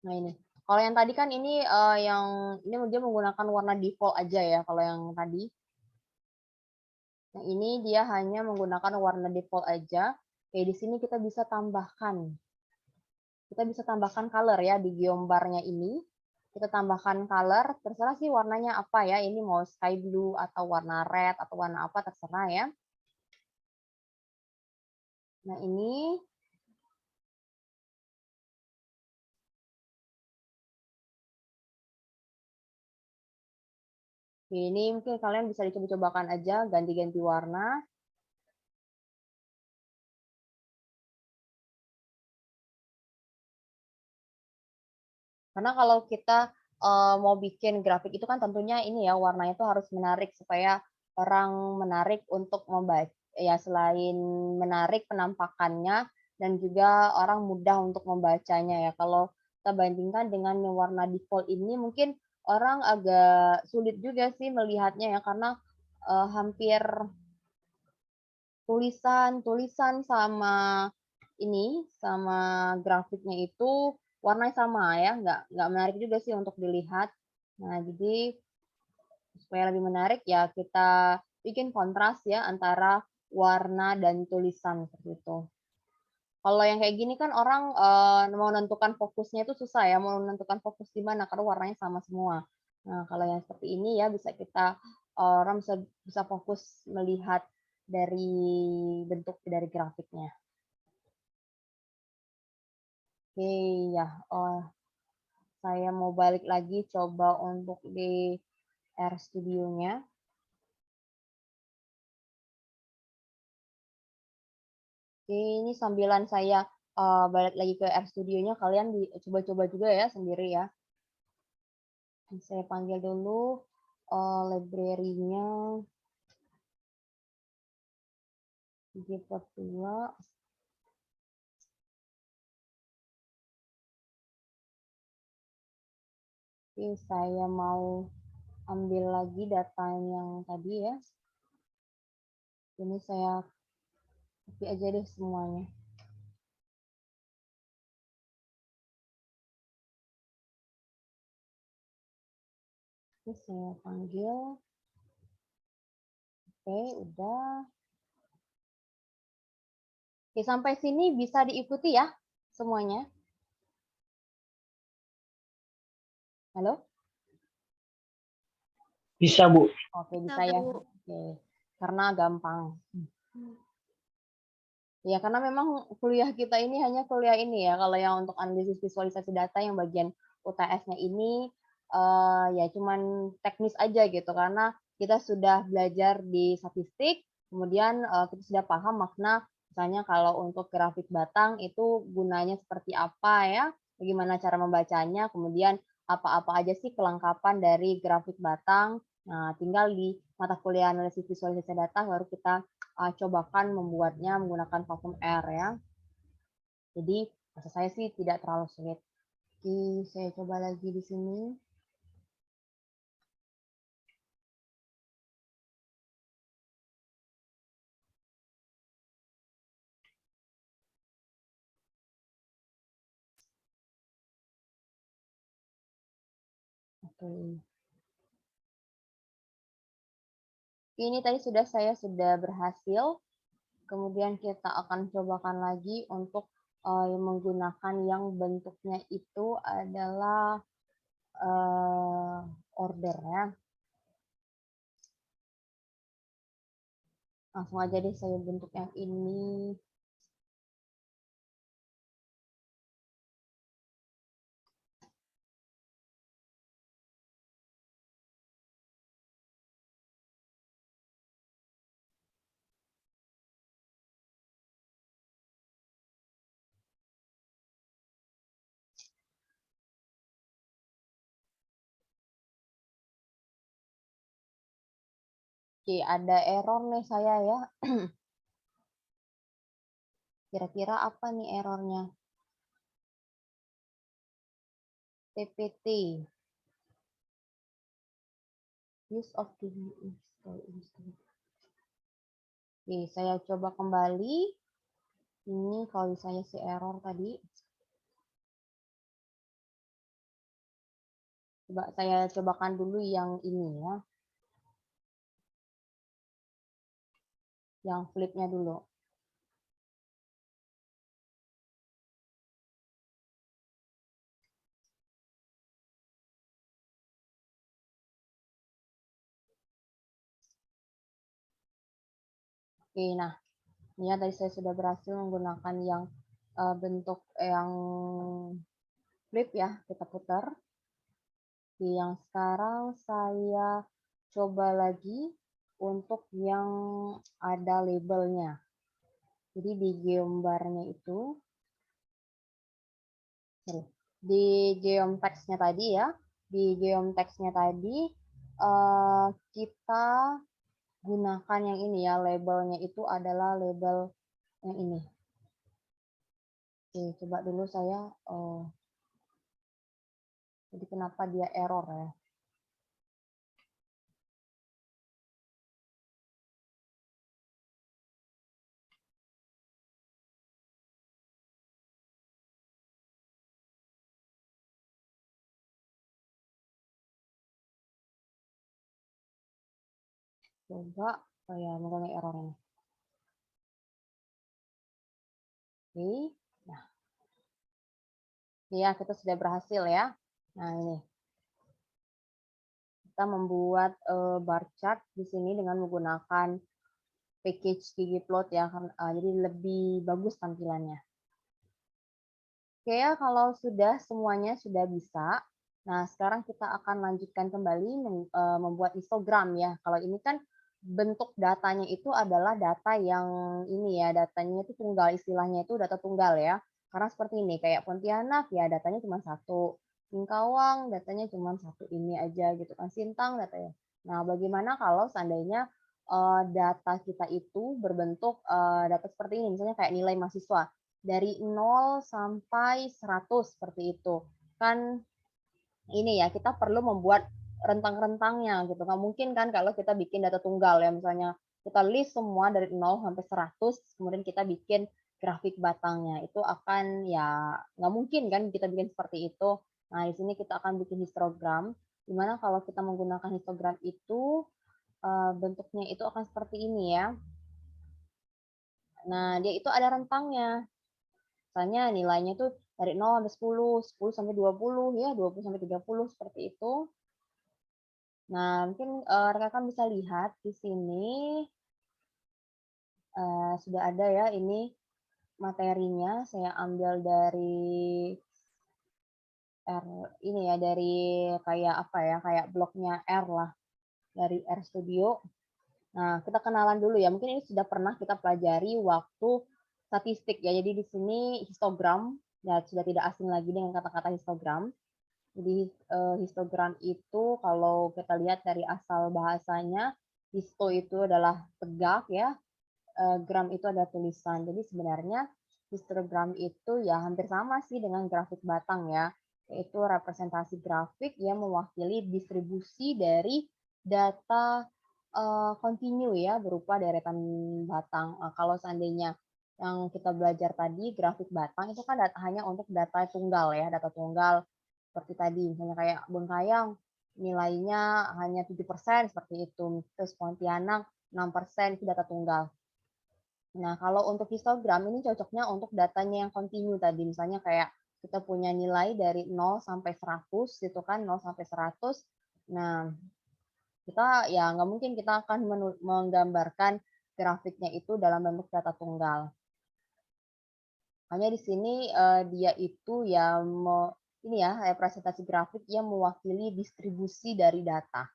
Nah, ini. Kalau yang tadi kan ini dia menggunakan warna default aja ya kalau yang tadi. Yang ini dia hanya menggunakan warna default aja. Oke, di sini kita bisa tambahkan. Kita bisa tambahkan color ya di geombarnya ini. Kita tambahkan color, terserah sih warnanya apa ya. Ini mau sky blue atau warna red atau warna apa terserah ya. Nah, ini mungkin kalian bisa dicoba-cobakan aja ganti-ganti warna. Karena kalau kita mau bikin grafik itu kan tentunya ini ya warnanya itu harus menarik supaya orang menarik untuk membaca. Ya selain menarik penampakannya dan juga orang mudah untuk membacanya ya. Kalau kita bandingkan dengan yang warna default ini mungkin orang agak sulit juga sih melihatnya ya karena hampir tulisan sama sama grafiknya itu warnanya sama ya, nggak menarik juga sih untuk dilihat. Nah, jadi supaya lebih menarik ya kita bikin kontras ya antara warna dan tulisan seperti itu. Kalau yang kayak gini kan orang mau menentukan fokusnya itu susah ya, mau menentukan fokus di mana karena warnanya sama semua. Nah, kalau yang seperti ini ya bisa kita orang bisa fokus melihat dari bentuk dari grafiknya. Oke, ya. Oh, saya mau balik lagi coba untuk di RStudio-nya. Oke, ini sambilan saya balik lagi ke RStudio-nya, kalian coba-coba juga ya sendiri ya. Saya panggil dulu library-nya ggplot2. Oke, saya mau ambil lagi data yang tadi ya. Ini saya copy aja deh semuanya. Oke, saya panggil. Oke, udah. Oke, sampai sini bisa diikuti ya semuanya. Halo? Bisa, Bu. Oke, bisa ya. Oke, karena gampang. Ya, karena memang kuliah kita ini hanya kuliah ini ya. Kalau yang untuk analisis visualisasi data yang bagian UTS-nya ini ya cuman teknis aja gitu karena kita sudah belajar di statistik, kemudian kita sudah paham makna misalnya kalau untuk grafik batang itu gunanya seperti apa ya, bagaimana cara membacanya, kemudian apa-apa aja sih kelengkapan dari grafik batang. Nah, tinggal di mata kuliah analisis visualisasi data baru kita cobakan membuatnya menggunakan platform R ya. Jadi maksud saya sih tidak terlalu sulit. Oke, saya coba lagi di sini. Oke. Ini tadi saya sudah berhasil. Kemudian kita akan cobakan lagi untuk menggunakan yang bentuknya itu adalah order ya. Langsung aja deh saya bentuk yang ini. Oke, ada error nih saya ya. Kira-kira apa nih errornya? TPT. Use of the install. Oke, saya coba kembali. Ini kalau misalnya si error tadi. Coba saya cobakan dulu yang ini ya. Yang flipnya dulu. Oke, nah ini ya tadi saya sudah berhasil menggunakan yang bentuk yang flip ya, kita putar. Oke, yang sekarang saya coba lagi untuk yang ada labelnya. Jadi di geombarnya itu, di geom text-nya tadi ya, di geom text-nya tadi kita gunakan yang ini ya, labelnya itu adalah label yang ini. Oke, coba dulu saya, jadi kenapa dia error ya? Coba, oh ya, mengulangi errornya. Oke, nah, ya kita sudah berhasil ya. Nah ini, kita membuat bar chart di sini dengan menggunakan package ggplot ya, jadi lebih bagus tampilannya. Oke ya, kalau sudah semuanya sudah bisa, Nah, sekarang kita akan lanjutkan kembali membuat histogram ya. Kalau ini kan bentuk datanya itu adalah data yang ini ya, datanya itu tunggal, istilahnya itu data tunggal ya. Karena seperti ini, kayak Pontianak ya datanya cuma satu, Singkawang datanya cuma satu ini aja gitu kan, Sintang datanya. Nah, bagaimana kalau seandainya data kita itu berbentuk data seperti ini, misalnya kayak nilai mahasiswa dari 0 sampai 100 seperti itu. Kan ini ya, kita perlu membuat rentang-rentangnya gitu. Nggak mungkin kan kalau kita bikin data tunggal ya, misalnya kita list semua dari 0 sampai 100, kemudian kita bikin grafik batangnya. Itu akan ya nggak mungkin kan kita bikin seperti itu. Nah, di sini kita akan bikin histogram, di mana kalau kita menggunakan histogram itu bentuknya itu akan seperti ini ya. Nah, dia itu ada rentangnya. Misalnya nilainya itu dari 0 sampai 10, 10 sampai 20 ya, 20 sampai 30 seperti itu. Nah, mungkin rekan-rekan bisa lihat di sini sudah ada ya ini materinya. Saya ambil dari R ini ya, dari kayak apa ya, kayak blognya R lah, dari R Studio. Nah, kita kenalan dulu ya. Mungkin ini sudah pernah kita pelajari waktu statistik ya. Jadi di sini histogram, ya sudah tidak asing lagi dengan kata-kata histogram. Jadi histogram itu kalau kita lihat dari asal bahasanya, histo itu adalah tegak ya, gram itu ada tulisan. Jadi sebenarnya histogram itu ya hampir sama sih dengan grafik batang ya, yaitu representasi grafik yang mewakili distribusi dari data kontinu ya berupa deretan batang. Kalau seandainya yang kita belajar tadi grafik batang itu kan hanya untuk data tunggal ya, data tunggal seperti tadi misalnya kayak Bengkayang nilainya hanya 7% seperti itu. Terus Pontianak 6% itu data tunggal. Nah, kalau untuk histogram ini cocoknya untuk datanya yang kontinu tadi. Misalnya kayak kita punya nilai dari 0 sampai 100 gitu kan, 0 sampai 100. Nah, kita ya nggak mungkin kita akan menggambarkan grafiknya itu dalam bentuk data tunggal. Hanya di sini dia itu ya ini ya representasi grafik yang mewakili distribusi dari data.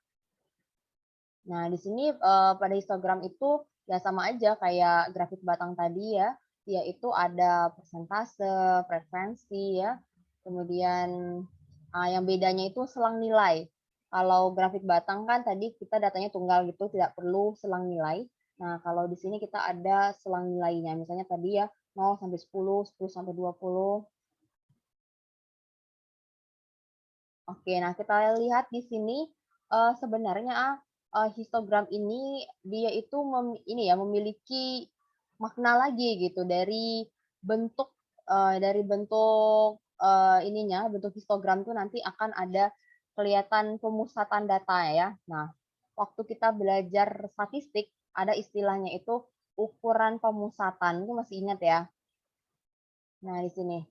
Nah, di sini pada histogram itu ya sama aja kayak grafik batang tadi ya, yaitu ada persentase, frekuensi ya, kemudian yang bedanya itu selang nilai. Kalau grafik batang kan tadi kita datanya tunggal gitu, tidak perlu selang nilai. Nah, kalau di sini kita ada selang nilainya, misalnya tadi ya 0 sampai 10, 10 sampai 20. Oke, nah kita lihat di sini sebenarnya histogram ini dia itu ini ya memiliki makna lagi gitu bentuk dari bentuk ininya bentuk histogram itu nanti akan ada kelihatan pemusatan data ya. Nah, waktu kita belajar statistik ada istilahnya itu ukuran pemusatan. Itu masih ingat ya? Nah, di sini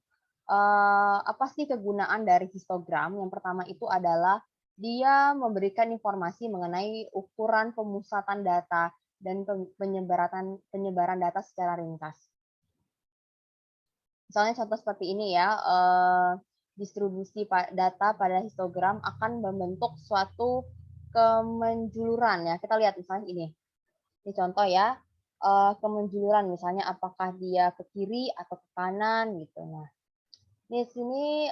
apa sih kegunaan dari histogram? Yang pertama itu adalah dia memberikan informasi mengenai ukuran pemusatan data dan penyebaran data secara ringkas. Misalnya contoh seperti ini ya, distribusi data pada histogram akan membentuk suatu kemenjuluran ya. Kita lihat misalnya ini. Ini contoh ya, kemenjuluran misalnya apakah dia ke kiri atau ke kanan gitu. Nah, di sini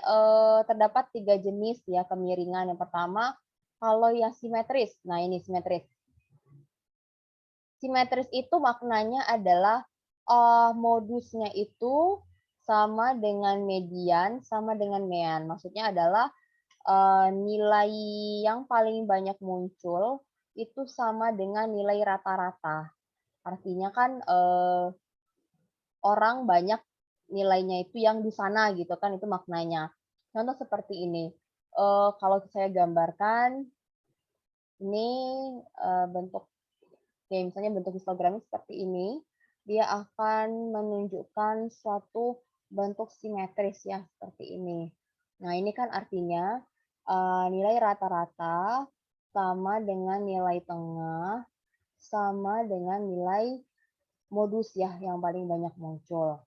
terdapat 3 jenis ya kemiringan. Yang pertama, kalau yang simetris. Nah, ini simetris. Simetris itu maknanya adalah modusnya itu sama dengan median, sama dengan mean. Maksudnya adalah nilai yang paling banyak muncul itu sama dengan nilai rata-rata. Artinya kan orang banyak nilainya itu yang di sana gitu kan, itu maknanya. Contoh seperti ini, kalau saya gambarkan, ini bentuk, kayak misalnya bentuk histogramnya seperti ini, dia akan menunjukkan suatu bentuk simetris ya, seperti ini. Nah, ini kan artinya nilai rata-rata sama dengan nilai tengah, sama dengan nilai modus ya, yang paling banyak muncul.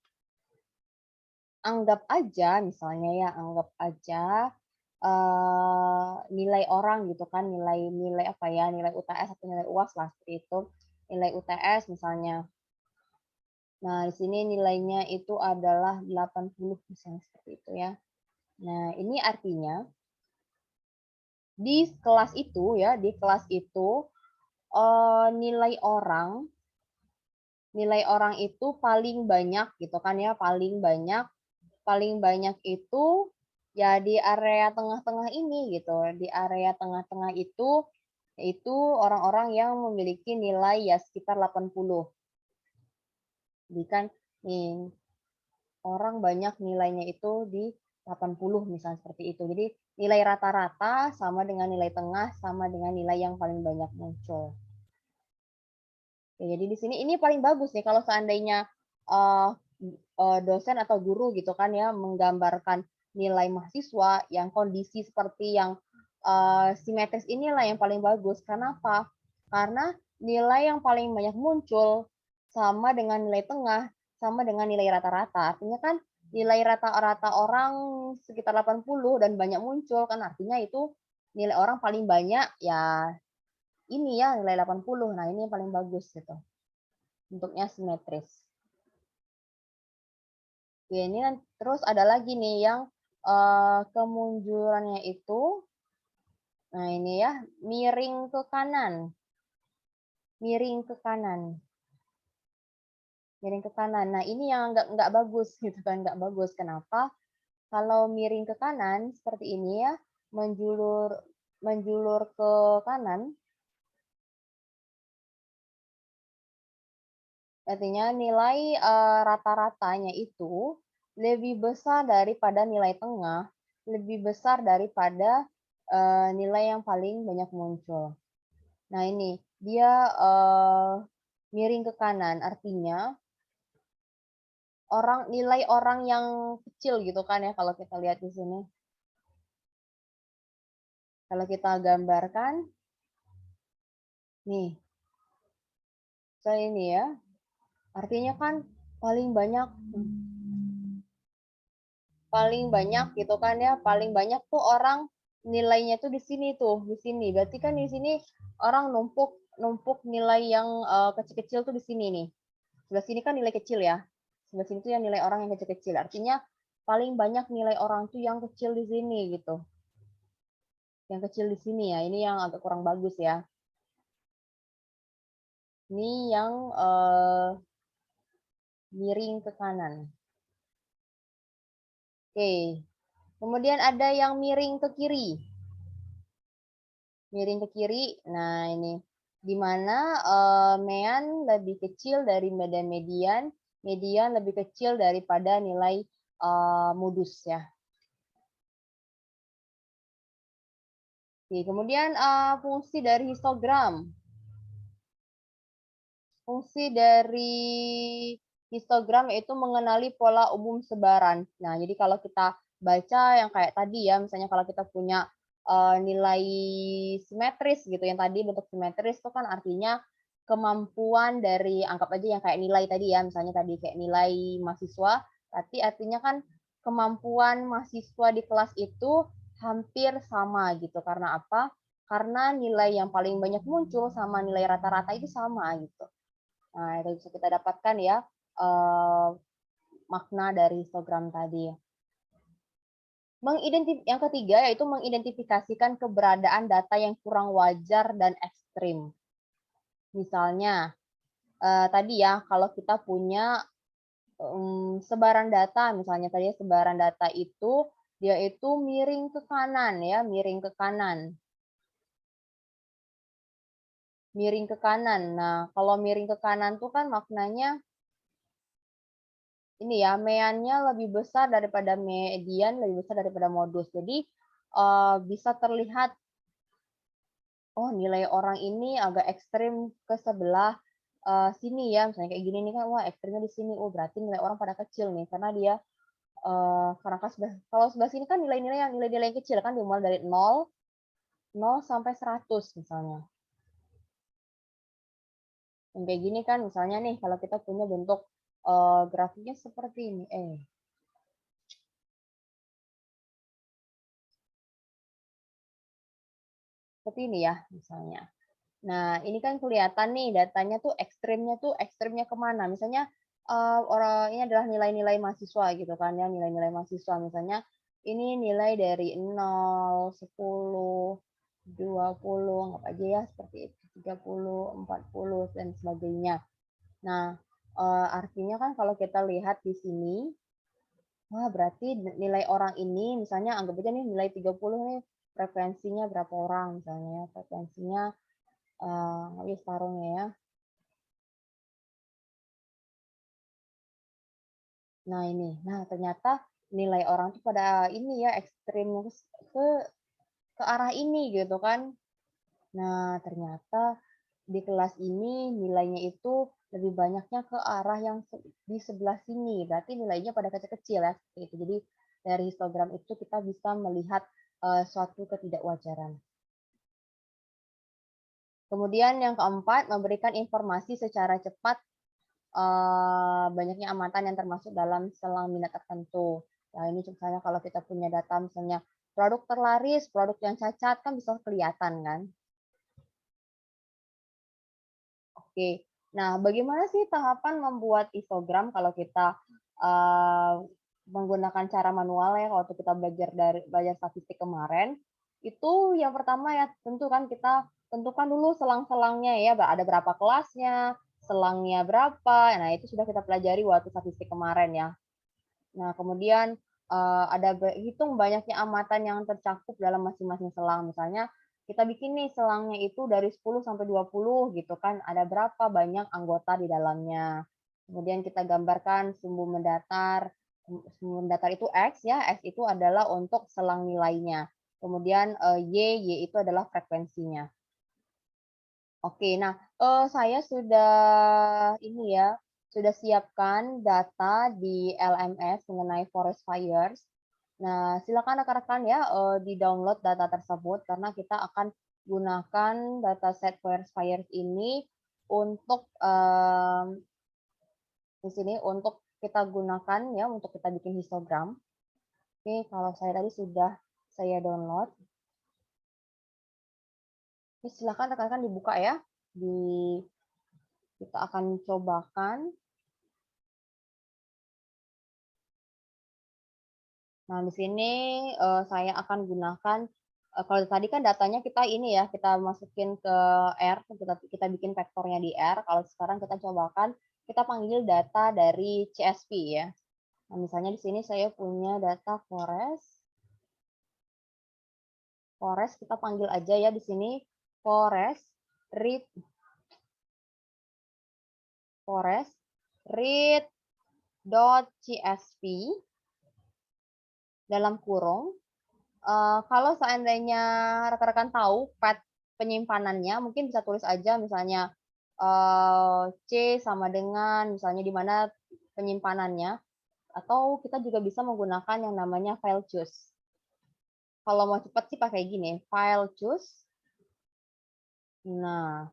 Anggap aja misalnya ya, anggap aja nilai orang gitu kan, nilai apa ya, nilai UTS atau nilai UAS lah seperti itu. Nilai UTS misalnya. Nah, di sini nilainya itu adalah 80 misalnya seperti itu ya. Nah, ini artinya di kelas itu ya, di kelas itu nilai orang itu paling banyak gitu kan ya, paling banyak itu ya di area tengah-tengah ini gitu. Di area tengah-tengah itu yaitu orang-orang yang memiliki nilai ya sekitar 80. Jadi kan nih orang banyak nilainya itu di 80 misalnya seperti itu. Jadi nilai rata-rata sama dengan nilai tengah sama dengan nilai yang paling banyak muncul. Ya, jadi di sini ini paling bagus nih kalau seandainya uh, dosen atau guru gitu kan ya menggambarkan nilai mahasiswa yang kondisi seperti yang simetris inilah yang paling bagus. Karena apa? Karena nilai yang paling banyak muncul sama dengan nilai tengah, sama dengan nilai rata-rata. Artinya kan nilai rata-rata orang sekitar 80 dan banyak muncul kan artinya itu nilai orang paling banyak ya ini ya nilai 80. Nah, ini yang paling bagus gitu. Bentuknya simetris. Oke, ini terus ada lagi nih yang kemunculannya itu nah ini ya miring ke kanan. Miring ke kanan. Miring ke kanan. Nah, ini yang nggak bagus gitu kan, nggak bagus. Kenapa? Kalau miring ke kanan seperti ini ya, menjulur menjulur ke kanan. Artinya nilai rata-ratanya itu lebih besar daripada nilai tengah, lebih besar daripada nilai yang paling banyak muncul. Nah ini dia miring ke kanan, artinya nilai orang yang kecil gitu kan ya kalau kita lihat di sini. Kalau kita gambarkan, nih, saya ini ya, artinya kan paling banyak gitu kan ya, paling banyak tuh orang nilainya tuh di sini tuh, di sini. Berarti kan di sini orang numpuk nilai yang kecil-kecil tuh di sini nih. Sebelah sini kan nilai kecil ya. Sebelah sini tuh yang nilai orang yang kecil-kecil. Artinya paling banyak nilai orang tuh yang kecil di sini gitu. Yang kecil di sini ya. Ini yang agak kurang bagus ya. Ini yang miring ke kanan. Oke. Kemudian ada yang miring ke kiri. Miring ke kiri. Nah, ini di mana mean lebih kecil dari median, median lebih kecil daripada nilai modus ya. Oke, kemudian fungsi dari histogram. Fungsi dari histogram yaitu mengenali pola umum sebaran. Nah, jadi kalau kita baca yang kayak tadi ya, misalnya kalau kita punya nilai simetris gitu, yang tadi bentuk simetris itu kan artinya kemampuan dari anggap aja yang kayak nilai tadi ya, misalnya tadi kayak nilai mahasiswa, berarti artinya kan kemampuan mahasiswa di kelas itu hampir sama gitu. Karena apa? Karena nilai yang paling banyak muncul sama nilai rata-rata itu sama gitu. Nah, itu bisa kita dapatkan ya makna dari histogram tadi. Yang ketiga yaitu mengidentifikasikan keberadaan data yang kurang wajar dan ekstrim. Misalnya, tadi ya, kalau kita punya sebaran data, misalnya tadi sebaran data itu, dia itu miring ke kanan ya, miring ke kanan. Miring ke kanan. Nah, kalau miring ke kanan tuh kan maknanya ini ya, meannya lebih besar daripada median, lebih besar daripada modus. Jadi bisa terlihat, oh nilai orang ini agak ekstrim ke sebelah sini ya, misalnya kayak gini nih kan, wah ekstrimnya di sini, oh berarti nilai orang pada kecil nih, karena dia karena kan kalau sebelah sini kan nilai-nilai yang kecil kan dimulai dari 0 sampai 100 misalnya. Yang kayak gini kan misalnya nih kalau kita punya bentuk grafiknya seperti ini. seperti ini ya misalnya. Nah, ini kan kelihatan nih datanya tuh ekstrimnya kemana. Misalnya, ini adalah nilai-nilai mahasiswa gitu kan ya, nilai-nilai mahasiswa. Misalnya ini nilai dari 0, 10, 20, anggap aja ya seperti itu, 30, 40, dan sebagainya. Nah, artinya kan kalau kita lihat di sini, wah berarti nilai orang ini misalnya anggap aja nih nilai 30 nih, frekuensinya berapa orang misalnya ya, frekuensinya habis taruhnya ya. Nah ini, nah ternyata nilai orang tuh pada ini ya ekstrim ke ke arah ini gitu kan. Nah ternyata di kelas ini nilainya itu lebih banyaknya ke arah yang di sebelah sini, berarti nilainya pada kecil-kecil ya seperti itu. Jadi dari histogram itu kita bisa melihat suatu ketidakwajaran. Kemudian yang keempat, memberikan informasi secara cepat banyaknya amatan yang termasuk dalam selang minat tertentu. Nah, ini misalnya kalau kita punya data misalnya produk terlaris, produk yang cacat kan bisa kelihatan kan. Oke. Nah, bagaimana sih tahapan membuat histogram kalau kita menggunakan cara manual ya waktu kita belajar statistik kemarin? Itu yang pertama ya tentu kan kita tentukan dulu selang-selangnya ya, ada berapa kelasnya, selangnya berapa. Nah, itu sudah kita pelajari waktu statistik kemarin ya. Nah, kemudian ada hitung banyaknya amatan yang tercakup dalam masing-masing selang. Misalnya kita bikin nih selangnya itu dari 10 sampai 20 gitu kan, ada berapa banyak anggota di dalamnya. Kemudian kita gambarkan sumbu mendatar. Sumbu mendatar itu X ya, X itu adalah untuk selang nilainya. Kemudian Y itu adalah frekuensinya. Oke, nah saya sudah ini ya, sudah siapkan data di LMS mengenai forest fires. Nah, silakan rekan-rekan ya di-download data tersebut karena kita akan gunakan dataset forest fires ini untuk di sini untuk kita gunakan ya untuk kita bikin histogram. Oke, kalau saya tadi sudah saya download. Oke, silakan rekan-rekan dibuka ya. Kita akan cobakan. Nah, di sini saya akan gunakan kalau tadi kan datanya kita ini ya, kita masukin ke R, kita bikin vektornya di R. Kalau sekarang kita cobakan, kita panggil data dari CSV ya. Nah, misalnya di sini saya punya data forest. Forest kita panggil aja ya di sini forest read forest read.csv dalam kurung. Kalau seandainya rekan-rekan tahu path penyimpanannya, mungkin bisa tulis aja misalnya C sama dengan misalnya di mana penyimpanannya, atau kita juga bisa menggunakan yang namanya file choose. Kalau mau cepat sih pakai gini, file choose. Nah,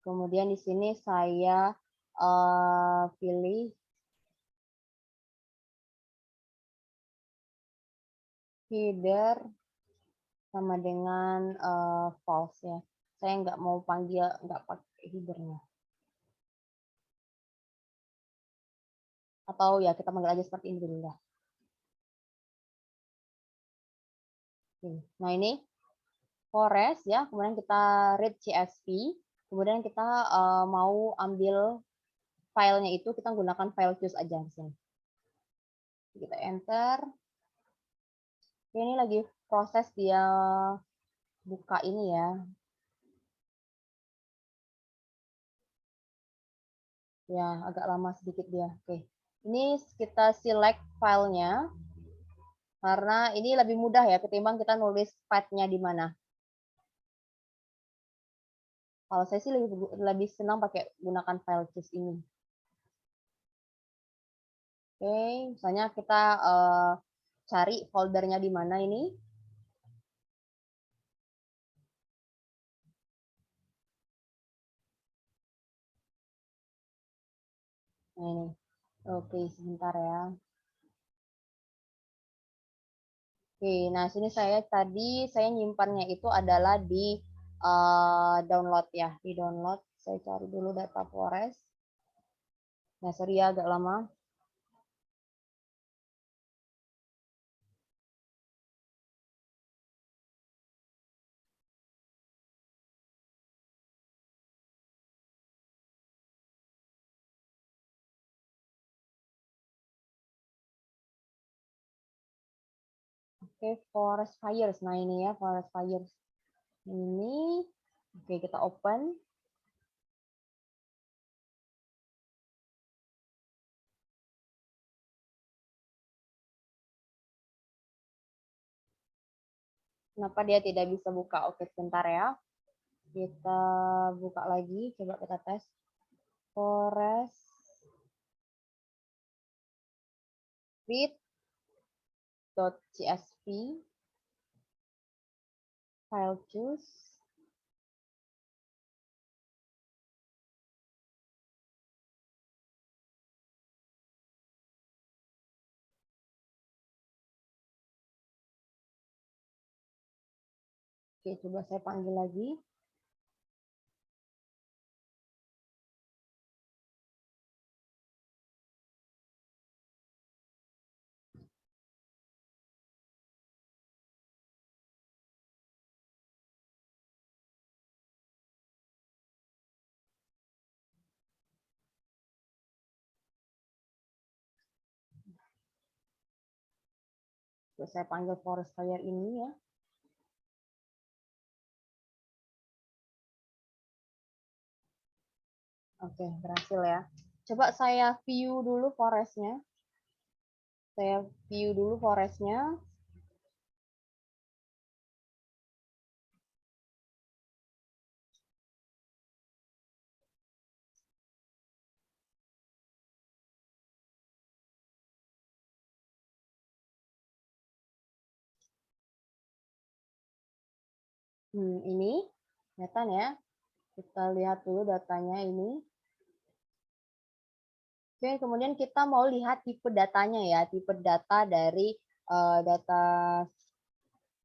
kemudian di sini saya pilih header sama dengan false ya. Saya nggak mau panggil, nggak pakai headernya. Atau ya kita panggil aja seperti ini dulu ya. Nah ini forest ya, kemudian kita read CSV, kemudian kita mau ambil filenya itu, kita gunakan file choose aja di sini. Kita enter. Ini lagi proses dia buka ini ya. Ya, agak lama sedikit dia. Oke. Ini kita select filenya karena ini lebih mudah ya ketimbang kita nulis path-nya di mana. Kalau saya sih lebih senang pakai gunakan file choose ini. Oke, misalnya kita cari foldernya di mana ini. Nah, ini. Oke, sebentar ya. Oke, nah sini saya nyimpannya itu adalah di download ya, di download. Saya cari dulu data forest. Nah, sorry ya agak lama. Oke, forest fires. Nah, ini ya forest fires. Ini, oke kita open. Kenapa dia tidak bisa buka? Oke, sebentar ya. Kita buka lagi, coba kita tes. Forest read.csv file choose. Oke, coba saya panggil lagi. Coba saya panggil forest fire ini ya. Oke, berhasil ya. Coba saya view dulu forestnya. Saya view dulu forestnya. Ini kelihatan ya. Kita lihat dulu datanya ini. Oke, kemudian kita mau lihat tipe datanya ya, tipe data dari data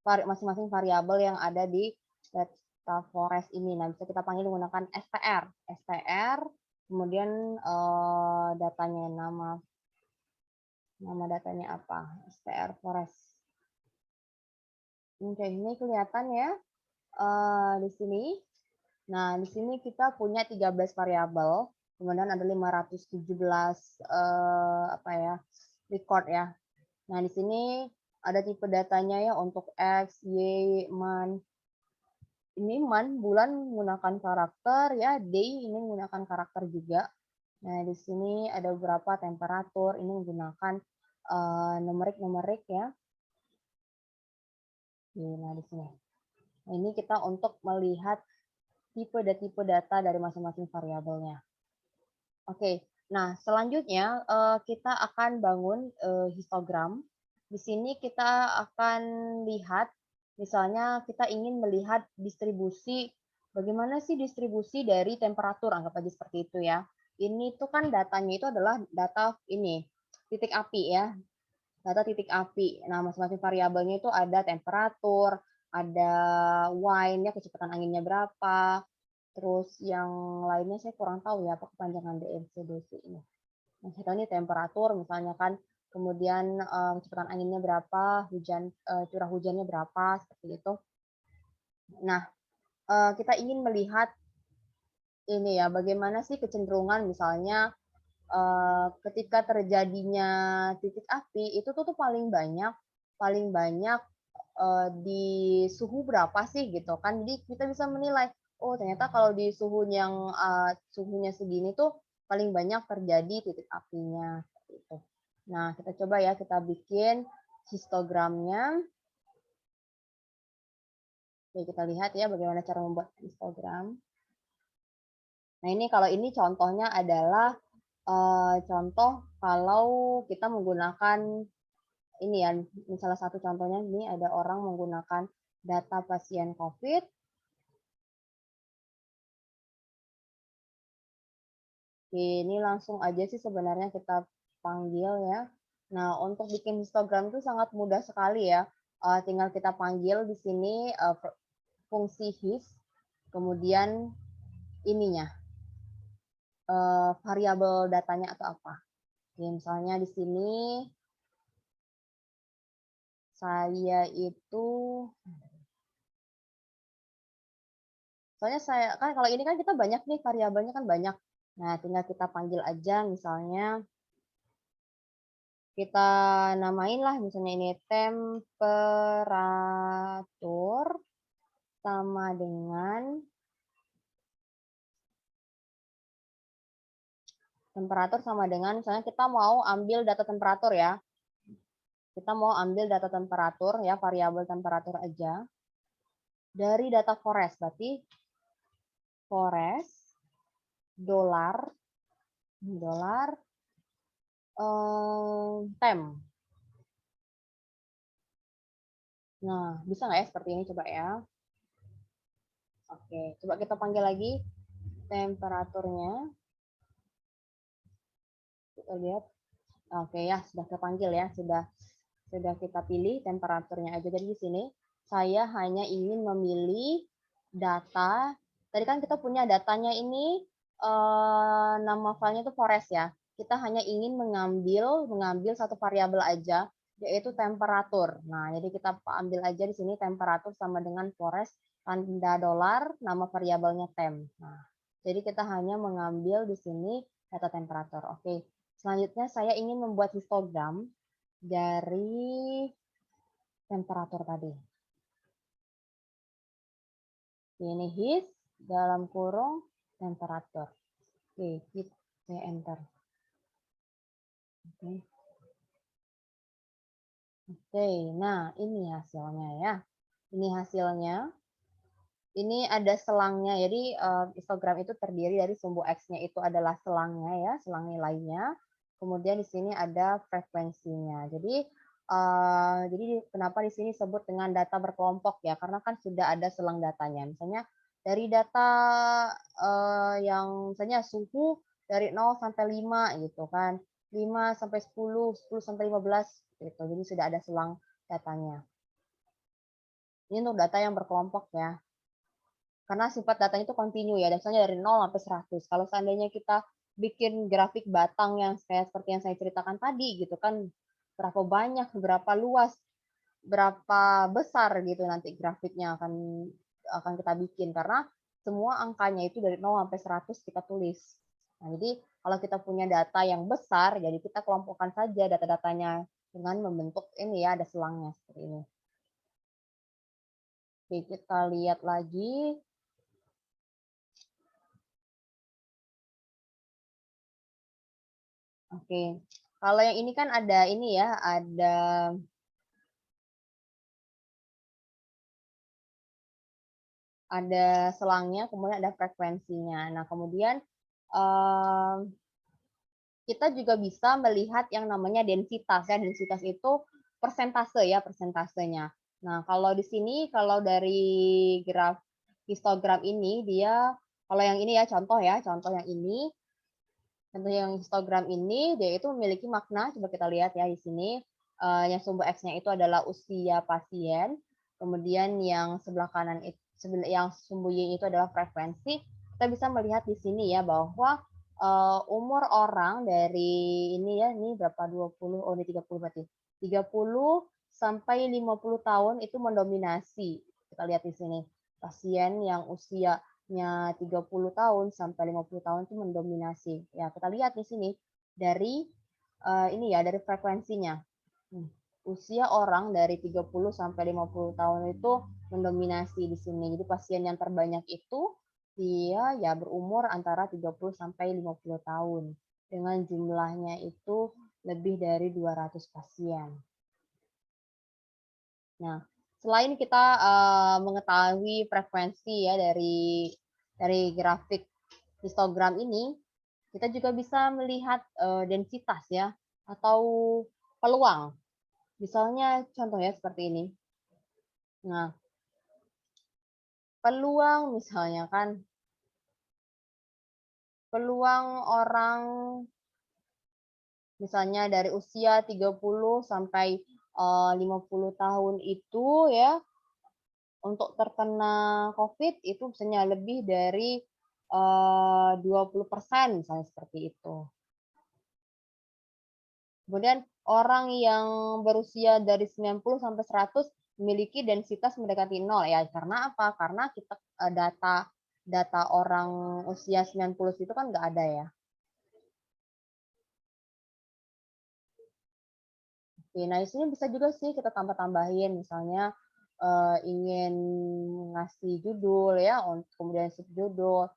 masing-masing variabel yang ada di data forest ini. Nah, bisa kita panggil menggunakan str. str, kemudian datanya nama datanya apa? str forest. Oke, ini kelihatan ya di sini. Nah, di sini kita punya 13 variabel, kemudian ada 517 apa ya, record ya. Nah, di sini ada tipe datanya ya untuk X, Y, month. Ini month, bulan menggunakan karakter ya, day ini menggunakan karakter juga. Nah, di sini ada beberapa temperatur, ini menggunakan numerik-numerik ya. Nah, di sini. Nah, ini kita untuk melihat tipe data dari masing-masing variabelnya. Oke, nah selanjutnya kita akan bangun histogram. Di sini kita akan lihat, misalnya kita ingin melihat distribusi, bagaimana sih distribusi dari temperatur, anggap aja seperti itu ya. Ini tuh kan datanya itu adalah data ini, titik api ya, data titik api. Nah, masing-masing variabelnya itu ada temperatur, ada wind ya, kecepatan anginnya berapa, terus yang lainnya saya kurang tahu ya apa kepanjangan DMC-DC ini. Nah, saya tahu ini temperatur misalnya kan, kemudian kecepatan anginnya berapa, curah hujannya berapa, seperti itu. Nah, kita ingin melihat ini ya, bagaimana sih kecenderungan misalnya ketika terjadinya titik api itu tuh paling banyak di suhu berapa sih gitu kan. Jadi kita bisa menilai, oh ternyata kalau di suhunya segini tuh paling banyak terjadi titik apinya seperti itu. Nah, kita coba ya kita bikin histogramnya. Oke, kita lihat ya bagaimana cara membuat histogram. Nah, ini contohnya adalah contoh kalau kita menggunakan ini ya, salah satu contohnya ini ada orang menggunakan data pasien COVID. Ini langsung aja sih sebenarnya kita panggil ya. Nah, untuk bikin histogram itu sangat mudah sekali ya. tinggal kita panggil di sini fungsi his, kemudian ininya variabel datanya atau apa. Oke, misalnya di sini saya itu, soalnya saya kan kalau ini kan kita banyak nih variabelnya kan banyak. Nah, tinggal kita panggil aja misalnya kita namain lah misalnya ini temperatur sama dengan misalnya kita mau ambil data temperatur ya. Kita mau ambil data temperatur ya, variabel temperatur aja. Dari data forest, berarti forest dolar temp. Nah, bisa nggak ya seperti ini coba ya. Oke, coba kita panggil lagi temperaturnya. Kita lihat. Oke ya, sudah terpanggil ya, sudah kita pilih temperaturnya aja. Jadi di sini saya hanya ingin memilih data. Tadi kan kita punya datanya ini nama filenya itu forest ya. Kita hanya ingin mengambil satu variabel aja, yaitu temperatur. Nah, jadi kita ambil aja di sini temperatur sama dengan forest tanda dolar, nama variabelnya temp. Nah, jadi kita hanya mengambil di sini data temperatur. Oke. Selanjutnya saya ingin membuat histogram dari temperatur tadi. Ini his dalam kurung temperatur. Oke, kita enter. Oke, nah ini hasilnya ya. Ini hasilnya. Ini ada selangnya. Jadi histogram itu terdiri dari sumbu X-nya itu adalah selangnya ya, selang nilainya. Kemudian di sini ada frekuensinya. Jadi kenapa di sini disebut dengan data berkelompok ya? Karena kan sudah ada selang datanya. Misalnya dari data yang misalnya suhu dari 0 sampai 5 gitu kan. 5 sampai 10, 10 sampai 15 gitu. Jadi sudah ada selang datanya. Ini untuk data yang berkelompok ya. Karena sifat datanya itu kontinu ya, misalnya dari 0 sampai 100. Kalau seandainya kita bikin grafik batang yang seperti yang saya ceritakan tadi gitu kan, berapa banyak, berapa luas, berapa besar gitu nanti grafiknya akan kita bikin karena semua angkanya itu dari 0 sampai 100 kita tulis. Nah, jadi kalau kita punya data yang besar, jadi kita kelompokkan saja data-datanya dengan membentuk ini ya, ada selangnya seperti ini. Oke, kita lihat lagi. Oke, kalau yang ini kan ada ini ya, ada selangnya, kemudian ada frekuensinya. Nah, kemudian kita juga bisa melihat yang namanya densitas ya. Densitas itu persentase ya, persentasenya. Nah, kalau di sini, kalau dari graf histogram ini, dia, kalau yang ini ya, contoh yang ini, contoh yang histogram ini, dia itu memiliki makna, coba kita lihat ya di sini, yang sumbu X-nya itu adalah usia pasien, kemudian yang sebelah kanan itu, yang sumbu Y itu adalah frekuensi. Kita bisa melihat di sini ya bahwa umur orang dari ini ya, ini berapa 20, oh ini 30 berarti. 30 sampai 50 tahun itu mendominasi. Kita lihat di sini. Pasien yang usianya 30 tahun sampai 50 tahun itu mendominasi. Ya, kita lihat di sini dari ini ya, dari frekuensinya. Usia orang dari 30 sampai 50 tahun itu mendominasi di sini. Jadi pasien yang terbanyak itu dia ya berumur antara 30 sampai 50 tahun. Dengan jumlahnya itu lebih dari 200 pasien. Nah, selain kita mengetahui frekuensi ya dari grafik histogram ini, kita juga bisa melihat densitas ya atau peluang. Misalnya contoh ya seperti ini. Nah, peluang misalnya kan, peluang orang misalnya dari usia 30 sampai 50 tahun itu ya, untuk terkena COVID itu misalnya lebih dari 20% misalnya seperti itu. Kemudian orang yang berusia dari 90 sampai 100 memiliki densitas mendekati 0 ya, karena apa? Karena kita data data orang usia 90 itu kan nggak ada ya. Oke, nah di sini bisa juga sih kita tambah-tambahin misalnya ingin ngasih judul ya, kemudian subjudul,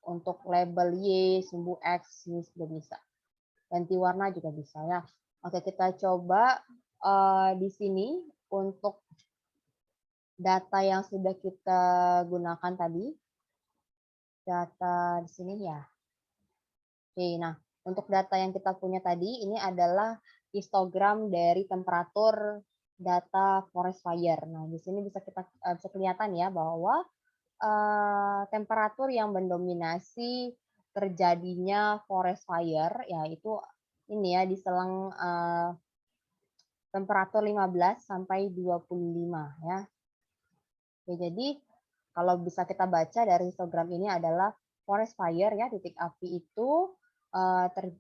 untuk label Y, sumbu X, ini juga bisa. Ganti warna juga bisa ya. Oke, kita coba di sini untuk data yang sudah kita gunakan tadi. Data di sini ya. Oke, nah untuk data yang kita punya tadi, ini adalah histogram dari temperatur data forest fire. Nah, di sini bisa bisa kelihatan ya bahwa temperatur yang mendominasi terjadinya forest fire, yaitu ini ya, di selang temperatur 15 sampai 25 ya. Oke, jadi kalau bisa kita baca dari histogram ini adalah forest fire ya, titik api itu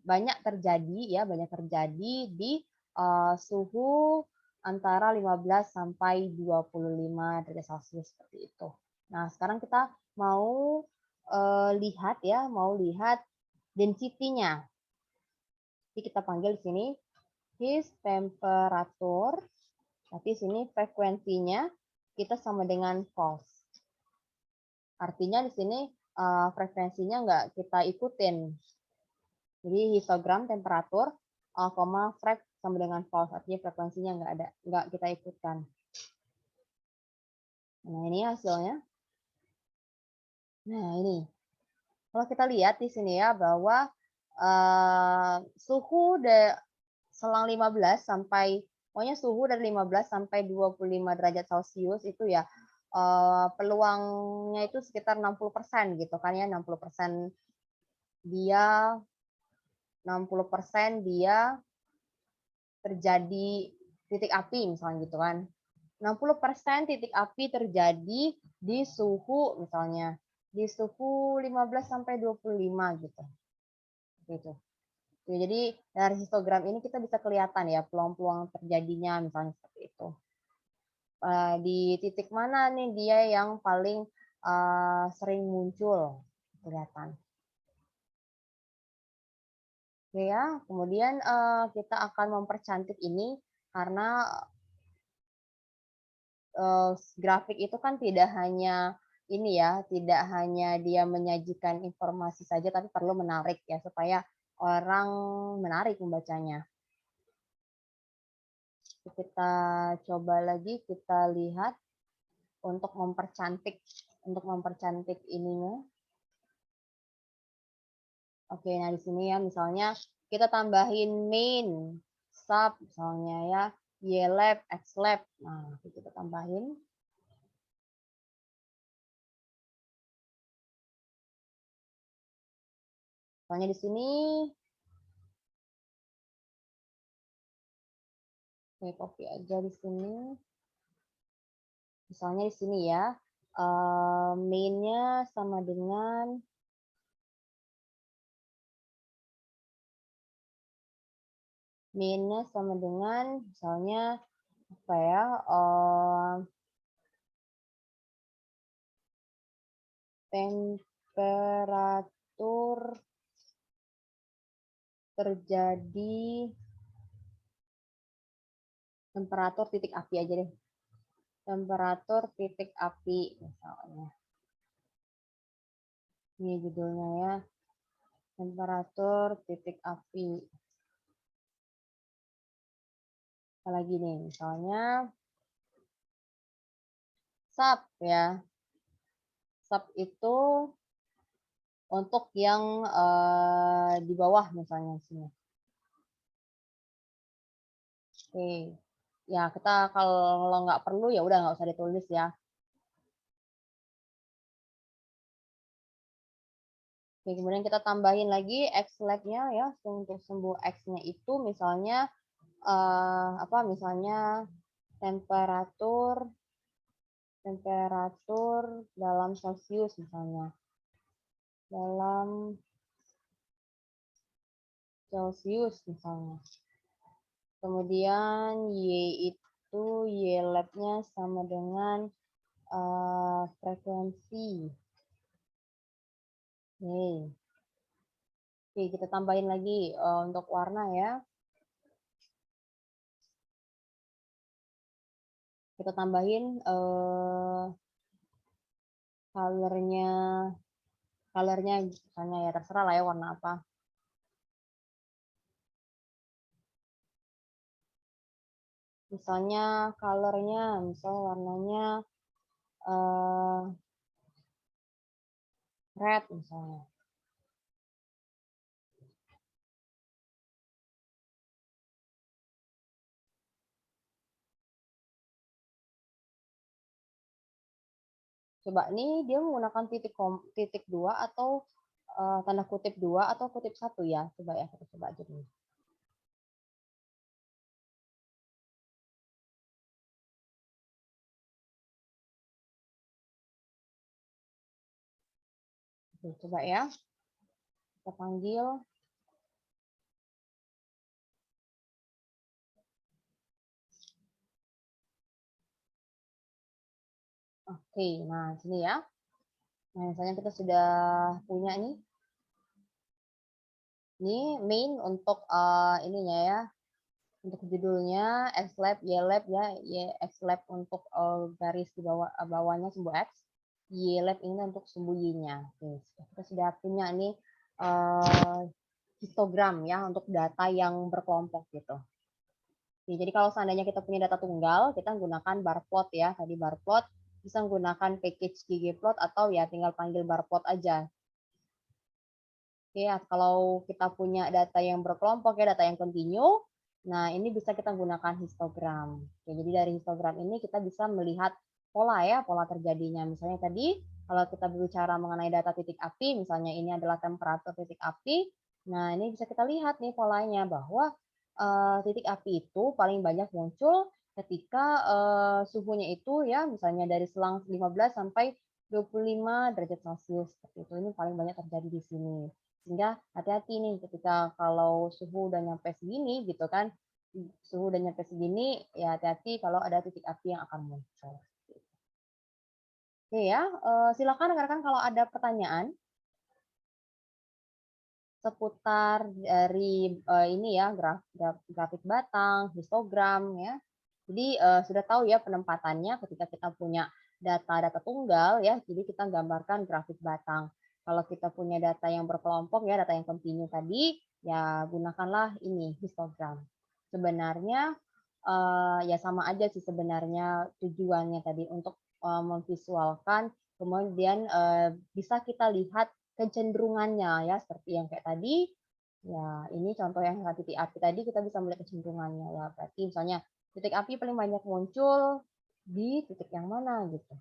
banyak terjadi di suhu antara 15 sampai 25 derajat Celcius seperti itu. Nah, sekarang kita mau lihat density-nya. Jadi kita panggil di sini his temperature, tapi sini frekuensinya kita sama dengan false. Artinya di sini frekuensinya nggak kita ikutin. Jadi histogram temperatur, frek sama dengan false, artinya frekuensinya nggak kita ikutkan. Nah ini hasilnya. Nah ini, kalau kita lihat di sini ya bahwa suhu selang 15 sampai, pokoknya suhu dari 15 sampai 25 derajat Celcius itu ya peluangnya itu sekitar 60% gitu kan ya, 60% dia 60% dia terjadi titik api misalnya gitu kan. 60% titik api terjadi di suhu misalnya di suhu 15 sampai 25 gitu. Gitu. Jadi dari histogram ini kita bisa kelihatan ya peluang-peluang terjadinya misalnya seperti itu. Di titik mana nih dia yang paling sering muncul kelihatan. Oke ya, kemudian kita akan mempercantik ini karena grafik itu kan tidak hanya ini ya, tidak hanya dia menyajikan informasi saja, tapi perlu menarik ya supaya orang menarik membacanya. Kita coba lagi kita lihat untuk mempercantik ininya. Oke, nah di sini ya misalnya kita tambahin main, sub misalnya ya, ylab, xlab. Nah, kita tambahin. Misalnya di sini, saya copy aja di sini. Misalnya di sini ya, main-nya sama dengan misalnya apa ya, temperatur terjadi temperatur titik api aja deh. Temperatur titik api misalnya. Ini judulnya ya. Temperatur titik api. Apalagi nih, misalnya sub ya. Sub itu untuk yang di bawah misalnya sini. Oke. Ya, kita kalau nggak perlu ya udah nggak usah ditulis ya. Oke, kemudian kita tambahin lagi xlab-nya ya, untuk sumbu x-nya itu misalnya misalnya temperatur dalam Celcius misalnya. Dalam Celcius misalnya. Kemudian Y lab-nya sama dengan frekuensi. Oke, kita tambahin lagi untuk warna ya. Kita tambahin colornya misalnya ya, terserah lah ya warna apa. Misalnya warnanya red misalnya. Coba nih dia menggunakan titik 2 atau tanda kutip 2 atau kutip 1 ya. Coba ya, kita coba aja dulu. Oke, coba ya. Kita panggil. Oke, nah sini ya. Nah, misalnya kita sudah punya nih. Ini main untuk ininya ya. Untuk judulnya Xlab, YLab ya. Xlab untuk garis di bawahnya sumbu X. YLab ini untuk sumbu Y-nya. Oke, kita sudah punya nih histogram ya untuk data yang berkelompok gitu. Oke, jadi kalau seandainya kita punya data tunggal, kita menggunakan barplot ya. Tadi barplot bisa menggunakan package ggplot atau ya tinggal panggil barplot aja. Oke, kalau kita punya data yang berkelompok ya, data yang kontinu, nah ini bisa kita gunakan histogram. Oke, jadi dari histogram ini kita bisa melihat pola ya, pola terjadinya. Misalnya tadi kalau kita berbicara mengenai data titik api, misalnya ini adalah temperatur titik api, nah ini bisa kita lihat nih polanya bahwa titik api itu paling banyak muncul ketika suhunya itu ya misalnya dari selang 15 sampai 25 derajat Celcius seperti itu. Ini paling banyak terjadi di sini. Sehingga hati-hati nih ketika kalau suhu udah nyampe segini gitu kan. Suhu udah nyampe segini ya hati-hati kalau ada titik api yang akan muncul. Oke ya, silakan rekan-rekan kalau ada pertanyaan seputar dari ini ya grafik batang, histogram ya. Jadi sudah tahu ya penempatannya ketika kita punya data-data tunggal ya. Jadi kita gambarkan grafik batang. Kalau kita punya data yang berkelompok ya, data yang kontinu tadi, ya gunakanlah ini histogram. Sebenarnya ya sama aja sih sebenarnya tujuannya tadi untuk memvisualkan, kemudian bisa kita lihat kecenderungannya ya seperti yang kayak tadi. Ya, ini contoh yang titik api tadi kita bisa melihat kecenderungannya ya. Berarti misalnya titik api paling banyak muncul di titik yang mana gitu.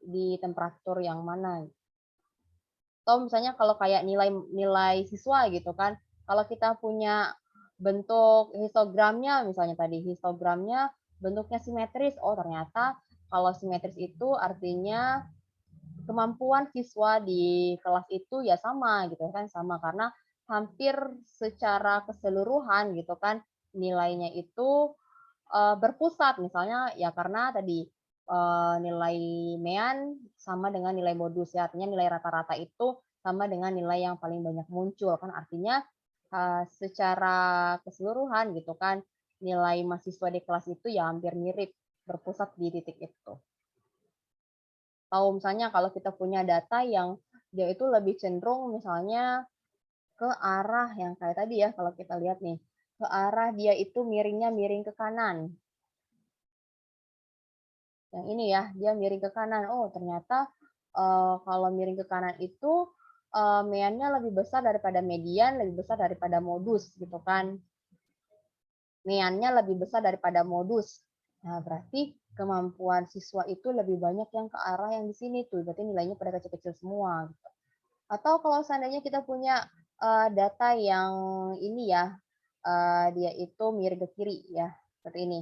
Di temperatur yang mana. Atau misalnya kalau kayak nilai siswa gitu kan. Kalau kita punya bentuk histogramnya misalnya tadi histogramnya bentuknya simetris. Oh, ternyata kalau simetris itu artinya kemampuan siswa di kelas itu ya sama gitu kan, sama karena hampir secara keseluruhan gitu kan nilainya itu berpusat misalnya ya karena tadi nilai mean sama dengan nilai modus ya, artinya nilai rata-rata itu sama dengan nilai yang paling banyak muncul kan artinya secara keseluruhan gitu kan nilai mahasiswa di kelas itu ya hampir mirip berpusat di titik itu. Atau misalnya kalau kita punya data yang dia itu lebih cenderung misalnya ke arah yang kayak tadi ya, kalau kita lihat nih, ke arah dia itu miringnya miring ke kanan. Yang ini ya, dia miring ke kanan. Oh, ternyata kalau miring ke kanan itu meannya lebih besar daripada median, lebih besar daripada modus gitu kan. Meannya lebih besar daripada modus. Nah, berarti kemampuan siswa itu lebih banyak yang ke arah yang di sini tuh. Berarti nilainya pada kecil-kecil semua. Atau kalau seandainya kita punya data yang ini ya, dia itu miring ke kiri ya, seperti ini.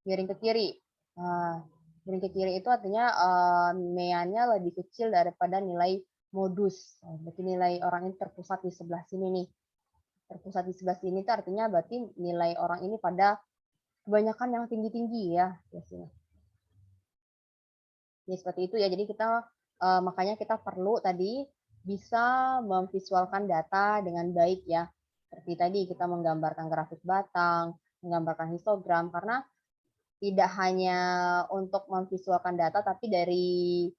Miring ke kiri. Miring ke kiri itu artinya meannya lebih kecil daripada nilai modus. Berarti nilai orang ini terpusat di sebelah sini nih. Terpusat di sebelah sini itu artinya berarti nilai orang ini pada kebanyakan yang tinggi-tinggi ya biasanya. Jadi seperti itu ya. Jadi kita makanya kita perlu tadi bisa memvisualkan data dengan baik ya. Seperti tadi kita menggambarkan grafik batang, menggambarkan histogram karena tidak hanya untuk memvisualkan data tapi dari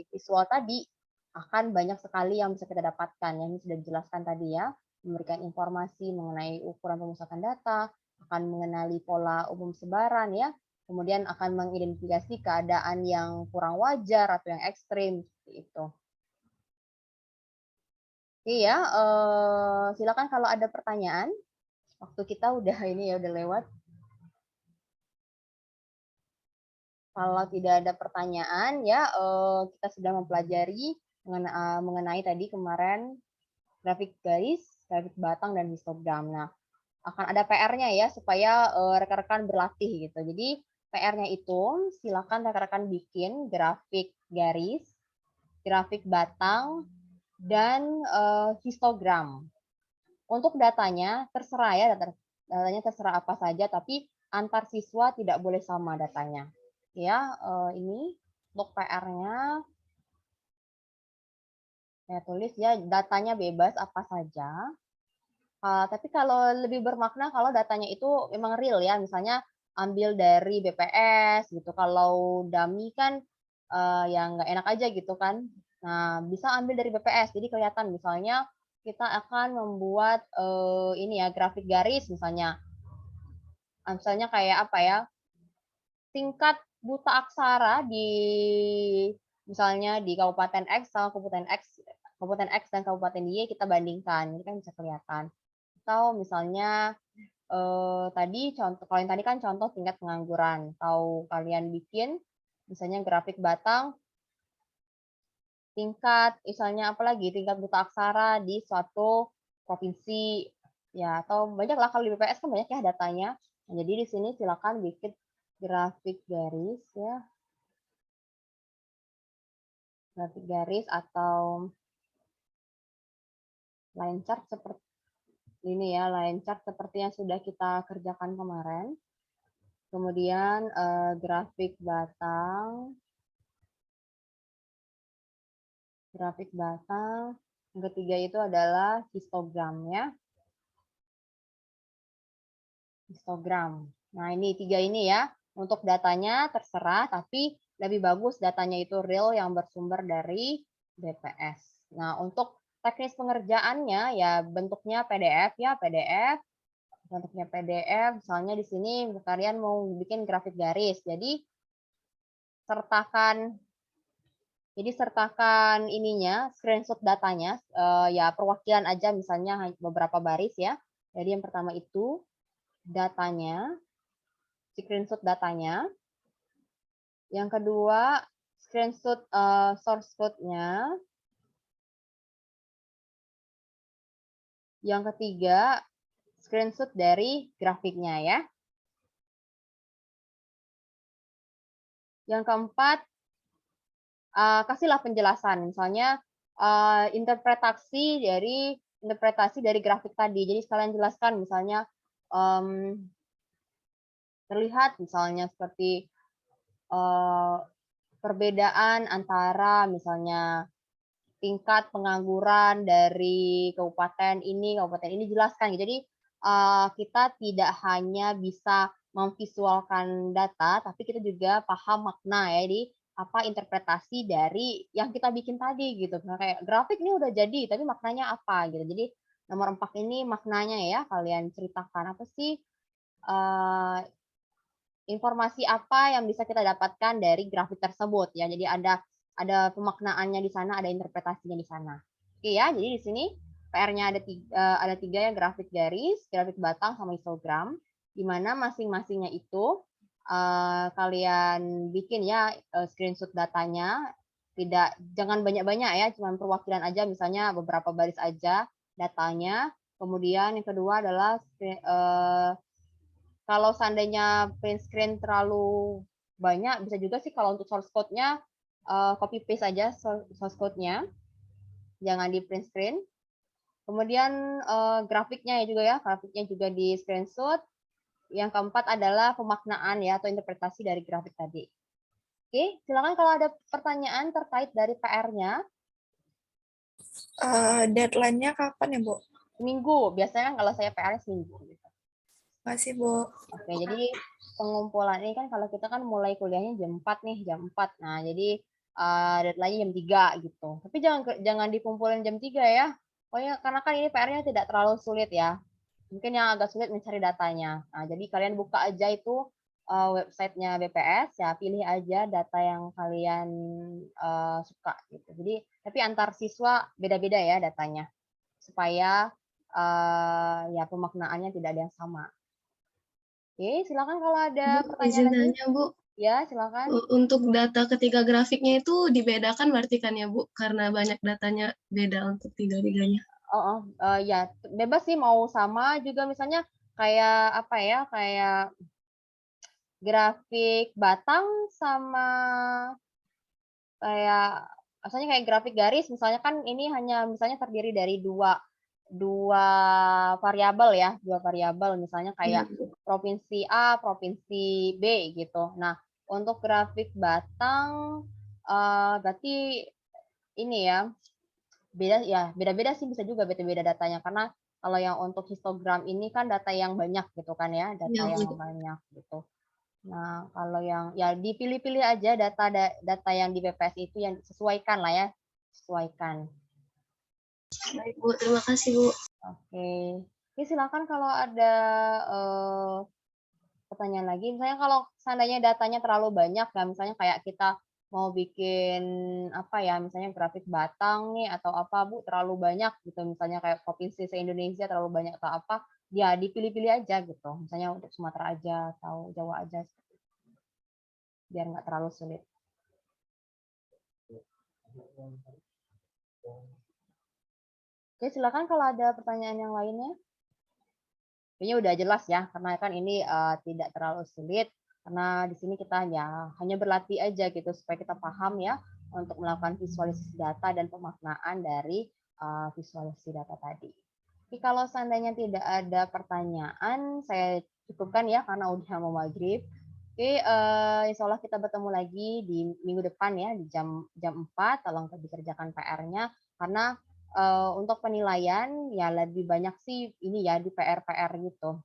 visual tadi akan banyak sekali yang bisa kita dapatkan. Yang ini sudah dijelaskan tadi ya, memberikan informasi mengenai ukuran pemusatan data, akan mengenali pola umum sebaran ya, kemudian akan mengidentifikasi keadaan yang kurang wajar atau yang ekstrim seperti itu. Iya, silakan kalau ada pertanyaan. Waktu kita udah ini ya udah lewat. Kalau tidak ada pertanyaan ya kita sudah mempelajari mengenai tadi kemarin grafik garis, grafik batang dan histogram. Nah, akan ada PR-nya ya supaya rekan-rekan berlatih gitu. Jadi PR-nya itu silakan rekan-rekan bikin grafik garis, grafik batang dan histogram. Untuk datanya terserah ya, datanya terserah apa saja, tapi antar siswa tidak boleh sama datanya. Ya, ini untuk PR-nya saya tulis ya, datanya bebas apa saja. Tapi kalau lebih bermakna kalau datanya itu memang real ya, misalnya ambil dari BPS gitu. Kalau dummy kan ya nggak enak aja gitu kan. Nah, bisa ambil dari BPS, jadi kelihatan misalnya kita akan membuat ini ya grafik garis misalnya. Misalnya kayak apa ya? Tingkat buta aksara di misalnya di Kabupaten X sama Kabupaten X dan Kabupaten Y kita bandingkan, ini kan bisa kelihatan. Atau misalnya tadi contoh kalau yang tadi kan contoh tingkat pengangguran. Atau kalian bikin misalnya grafik batang tingkat misalnya apalagi tingkat buta aksara di suatu provinsi ya atau banyak lah kalau di BPS kan banyak ya datanya. Nah, jadi di sini silakan bikin grafik garis ya. Grafik garis atau line chart seperti ini ya, line chart seperti yang sudah kita kerjakan kemarin. Kemudian grafik batang. Grafik batang. Yang ketiga itu adalah histogram ya. Histogram. Nah, ini tiga ini ya. Untuk datanya terserah, tapi lebih bagus datanya itu real yang bersumber dari BPS. Nah, untuk teknis pengerjaannya ya bentuknya PDF ya, PDF. Bentuknya PDF, misalnya di sini kalian mau bikin grafik garis. Jadi sertakan ininya, screenshot datanya, ya perwakilan aja misalnya beberapa baris ya. Jadi yang pertama itu datanya, screenshot datanya. Yang kedua, screenshot source code-nya. Yang ketiga, screenshot dari grafiknya ya. Yang keempat, kasihlah penjelasan, misalnya interpretasi dari grafik tadi. Jadi sekalian jelaskan, misalnya terlihat misalnya seperti perbedaan antara misalnya tingkat pengangguran dari kabupaten ini jelaskan. Jadi kita tidak hanya bisa memvisualkan data, tapi kita juga paham makna ya. Jadi apa interpretasi dari yang kita bikin tadi gitu. Nah, kayak grafik ini udah jadi, tapi maknanya apa gitu. Jadi nomor 4 ini maknanya ya, kalian ceritakan apa sih informasi apa yang bisa kita dapatkan dari grafik tersebut ya. Jadi ada pemaknaannya di sana, ada interpretasinya di sana. Oke ya, jadi di sini PR-nya ada tiga ya, grafik garis, grafik batang, sama histogram, di mana masing-masingnya itu kalian bikin ya screenshot datanya jangan banyak-banyak ya, cuma perwakilan aja, misalnya beberapa baris aja datanya. Kemudian yang kedua adalah kalau seandainya print screen terlalu banyak, bisa juga sih kalau untuk source code-nya copy paste aja source code-nya, jangan di print screen. Kemudian grafiknya ya juga ya, grafiknya juga di screenshot. Yang keempat adalah pemaknaan ya atau interpretasi dari grafik tadi. Oke, silakan kalau ada pertanyaan terkait dari PR-nya. Deadline-nya kapan ya, Bu? Seminggu, biasanya kan kalau saya PR seminggu. Gitu. Masih, Bu. Oke, jadi pengumpulan ini kan kalau kita kan mulai kuliahnya jam 4 nih, jam 4. Nah, jadi deadline-nya jam 3 gitu. Tapi jangan dikumpulin jam 3 ya. Pokoknya karena kan ini PR-nya tidak terlalu sulit ya. Mungkin yang agak sulit mencari datanya. Nah, jadi kalian buka aja itu websitenya BPS ya, pilih aja data yang kalian suka gitu. Jadi tapi antar siswa beda-beda ya datanya supaya ya pemaknaannya tidak ada yang sama. Oke, silakan kalau ada pertanyaan lagi. Nanya, Bu. Ya, silakan. Untuk data ketiga grafiknya itu dibedakan berarti kan ya, Bu? Karena banyak datanya beda untuk tiga-tiganya. Ya bebas sih mau sama juga, misalnya kayak apa ya, kayak grafik batang sama kayak misalnya kayak grafik garis, misalnya kan ini hanya misalnya terdiri dari dua variabel ya, dua variabel misalnya kayak provinsi A, provinsi B gitu. Nah, untuk grafik batang berarti ini ya beda-beda sih, bisa juga beda-beda datanya, karena kalau yang untuk histogram ini kan data yang banyak gitu kan ya, data yang banyak gitu. Nah, kalau yang ya dipilih-pilih aja data yang di BPS itu yang disesuaikan lah ya, sesuaikan. Baik, Bu. Terima kasih, Bu. Oke. Oke, silakan kalau ada pertanyaan lagi. Misalnya kalau seandainya datanya terlalu banyak ya, misalnya kayak kita mau bikin apa ya, misalnya grafik batang nih atau apa Bu, terlalu banyak gitu, misalnya kayak provinsi se-Indonesia terlalu banyak atau apa, ya dipilih-pilih aja gitu. Misalnya untuk Sumatera aja atau Jawa aja. Biar nggak terlalu sulit. Oke, silakan kalau ada pertanyaan yang lainnya. Kayaknya udah jelas ya, karena kan ini tidak terlalu sulit, karena di sini kita ya hanya berlatih aja gitu supaya kita paham ya untuk melakukan visualisasi data dan pemaknaan dari visualisasi data tadi. Jadi kalau seandainya tidak ada pertanyaan, saya cukupkan ya karena udah mau maghrib. Oke, insya Allah kita bertemu lagi di minggu depan ya di jam 4. Tolong dikerjakan PR-nya karena untuk penilaian ya lebih banyak sih ini ya di PR gitu.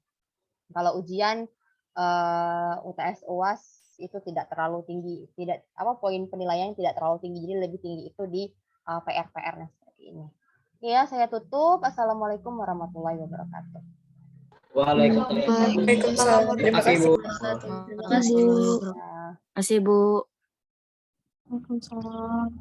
Kalau ujian UTS UAS itu tidak terlalu tinggi, poin penilaian tidak terlalu tinggi, jadi lebih tinggi itu di PR-nya seperti ini. Ya, saya tutup. Assalamualaikum warahmatullahi wabarakatuh. Waalaikumsalam. Terima kasih, Bu. Terima kasih, Bu. Terima kasih, Bu. Waalaikumsalam.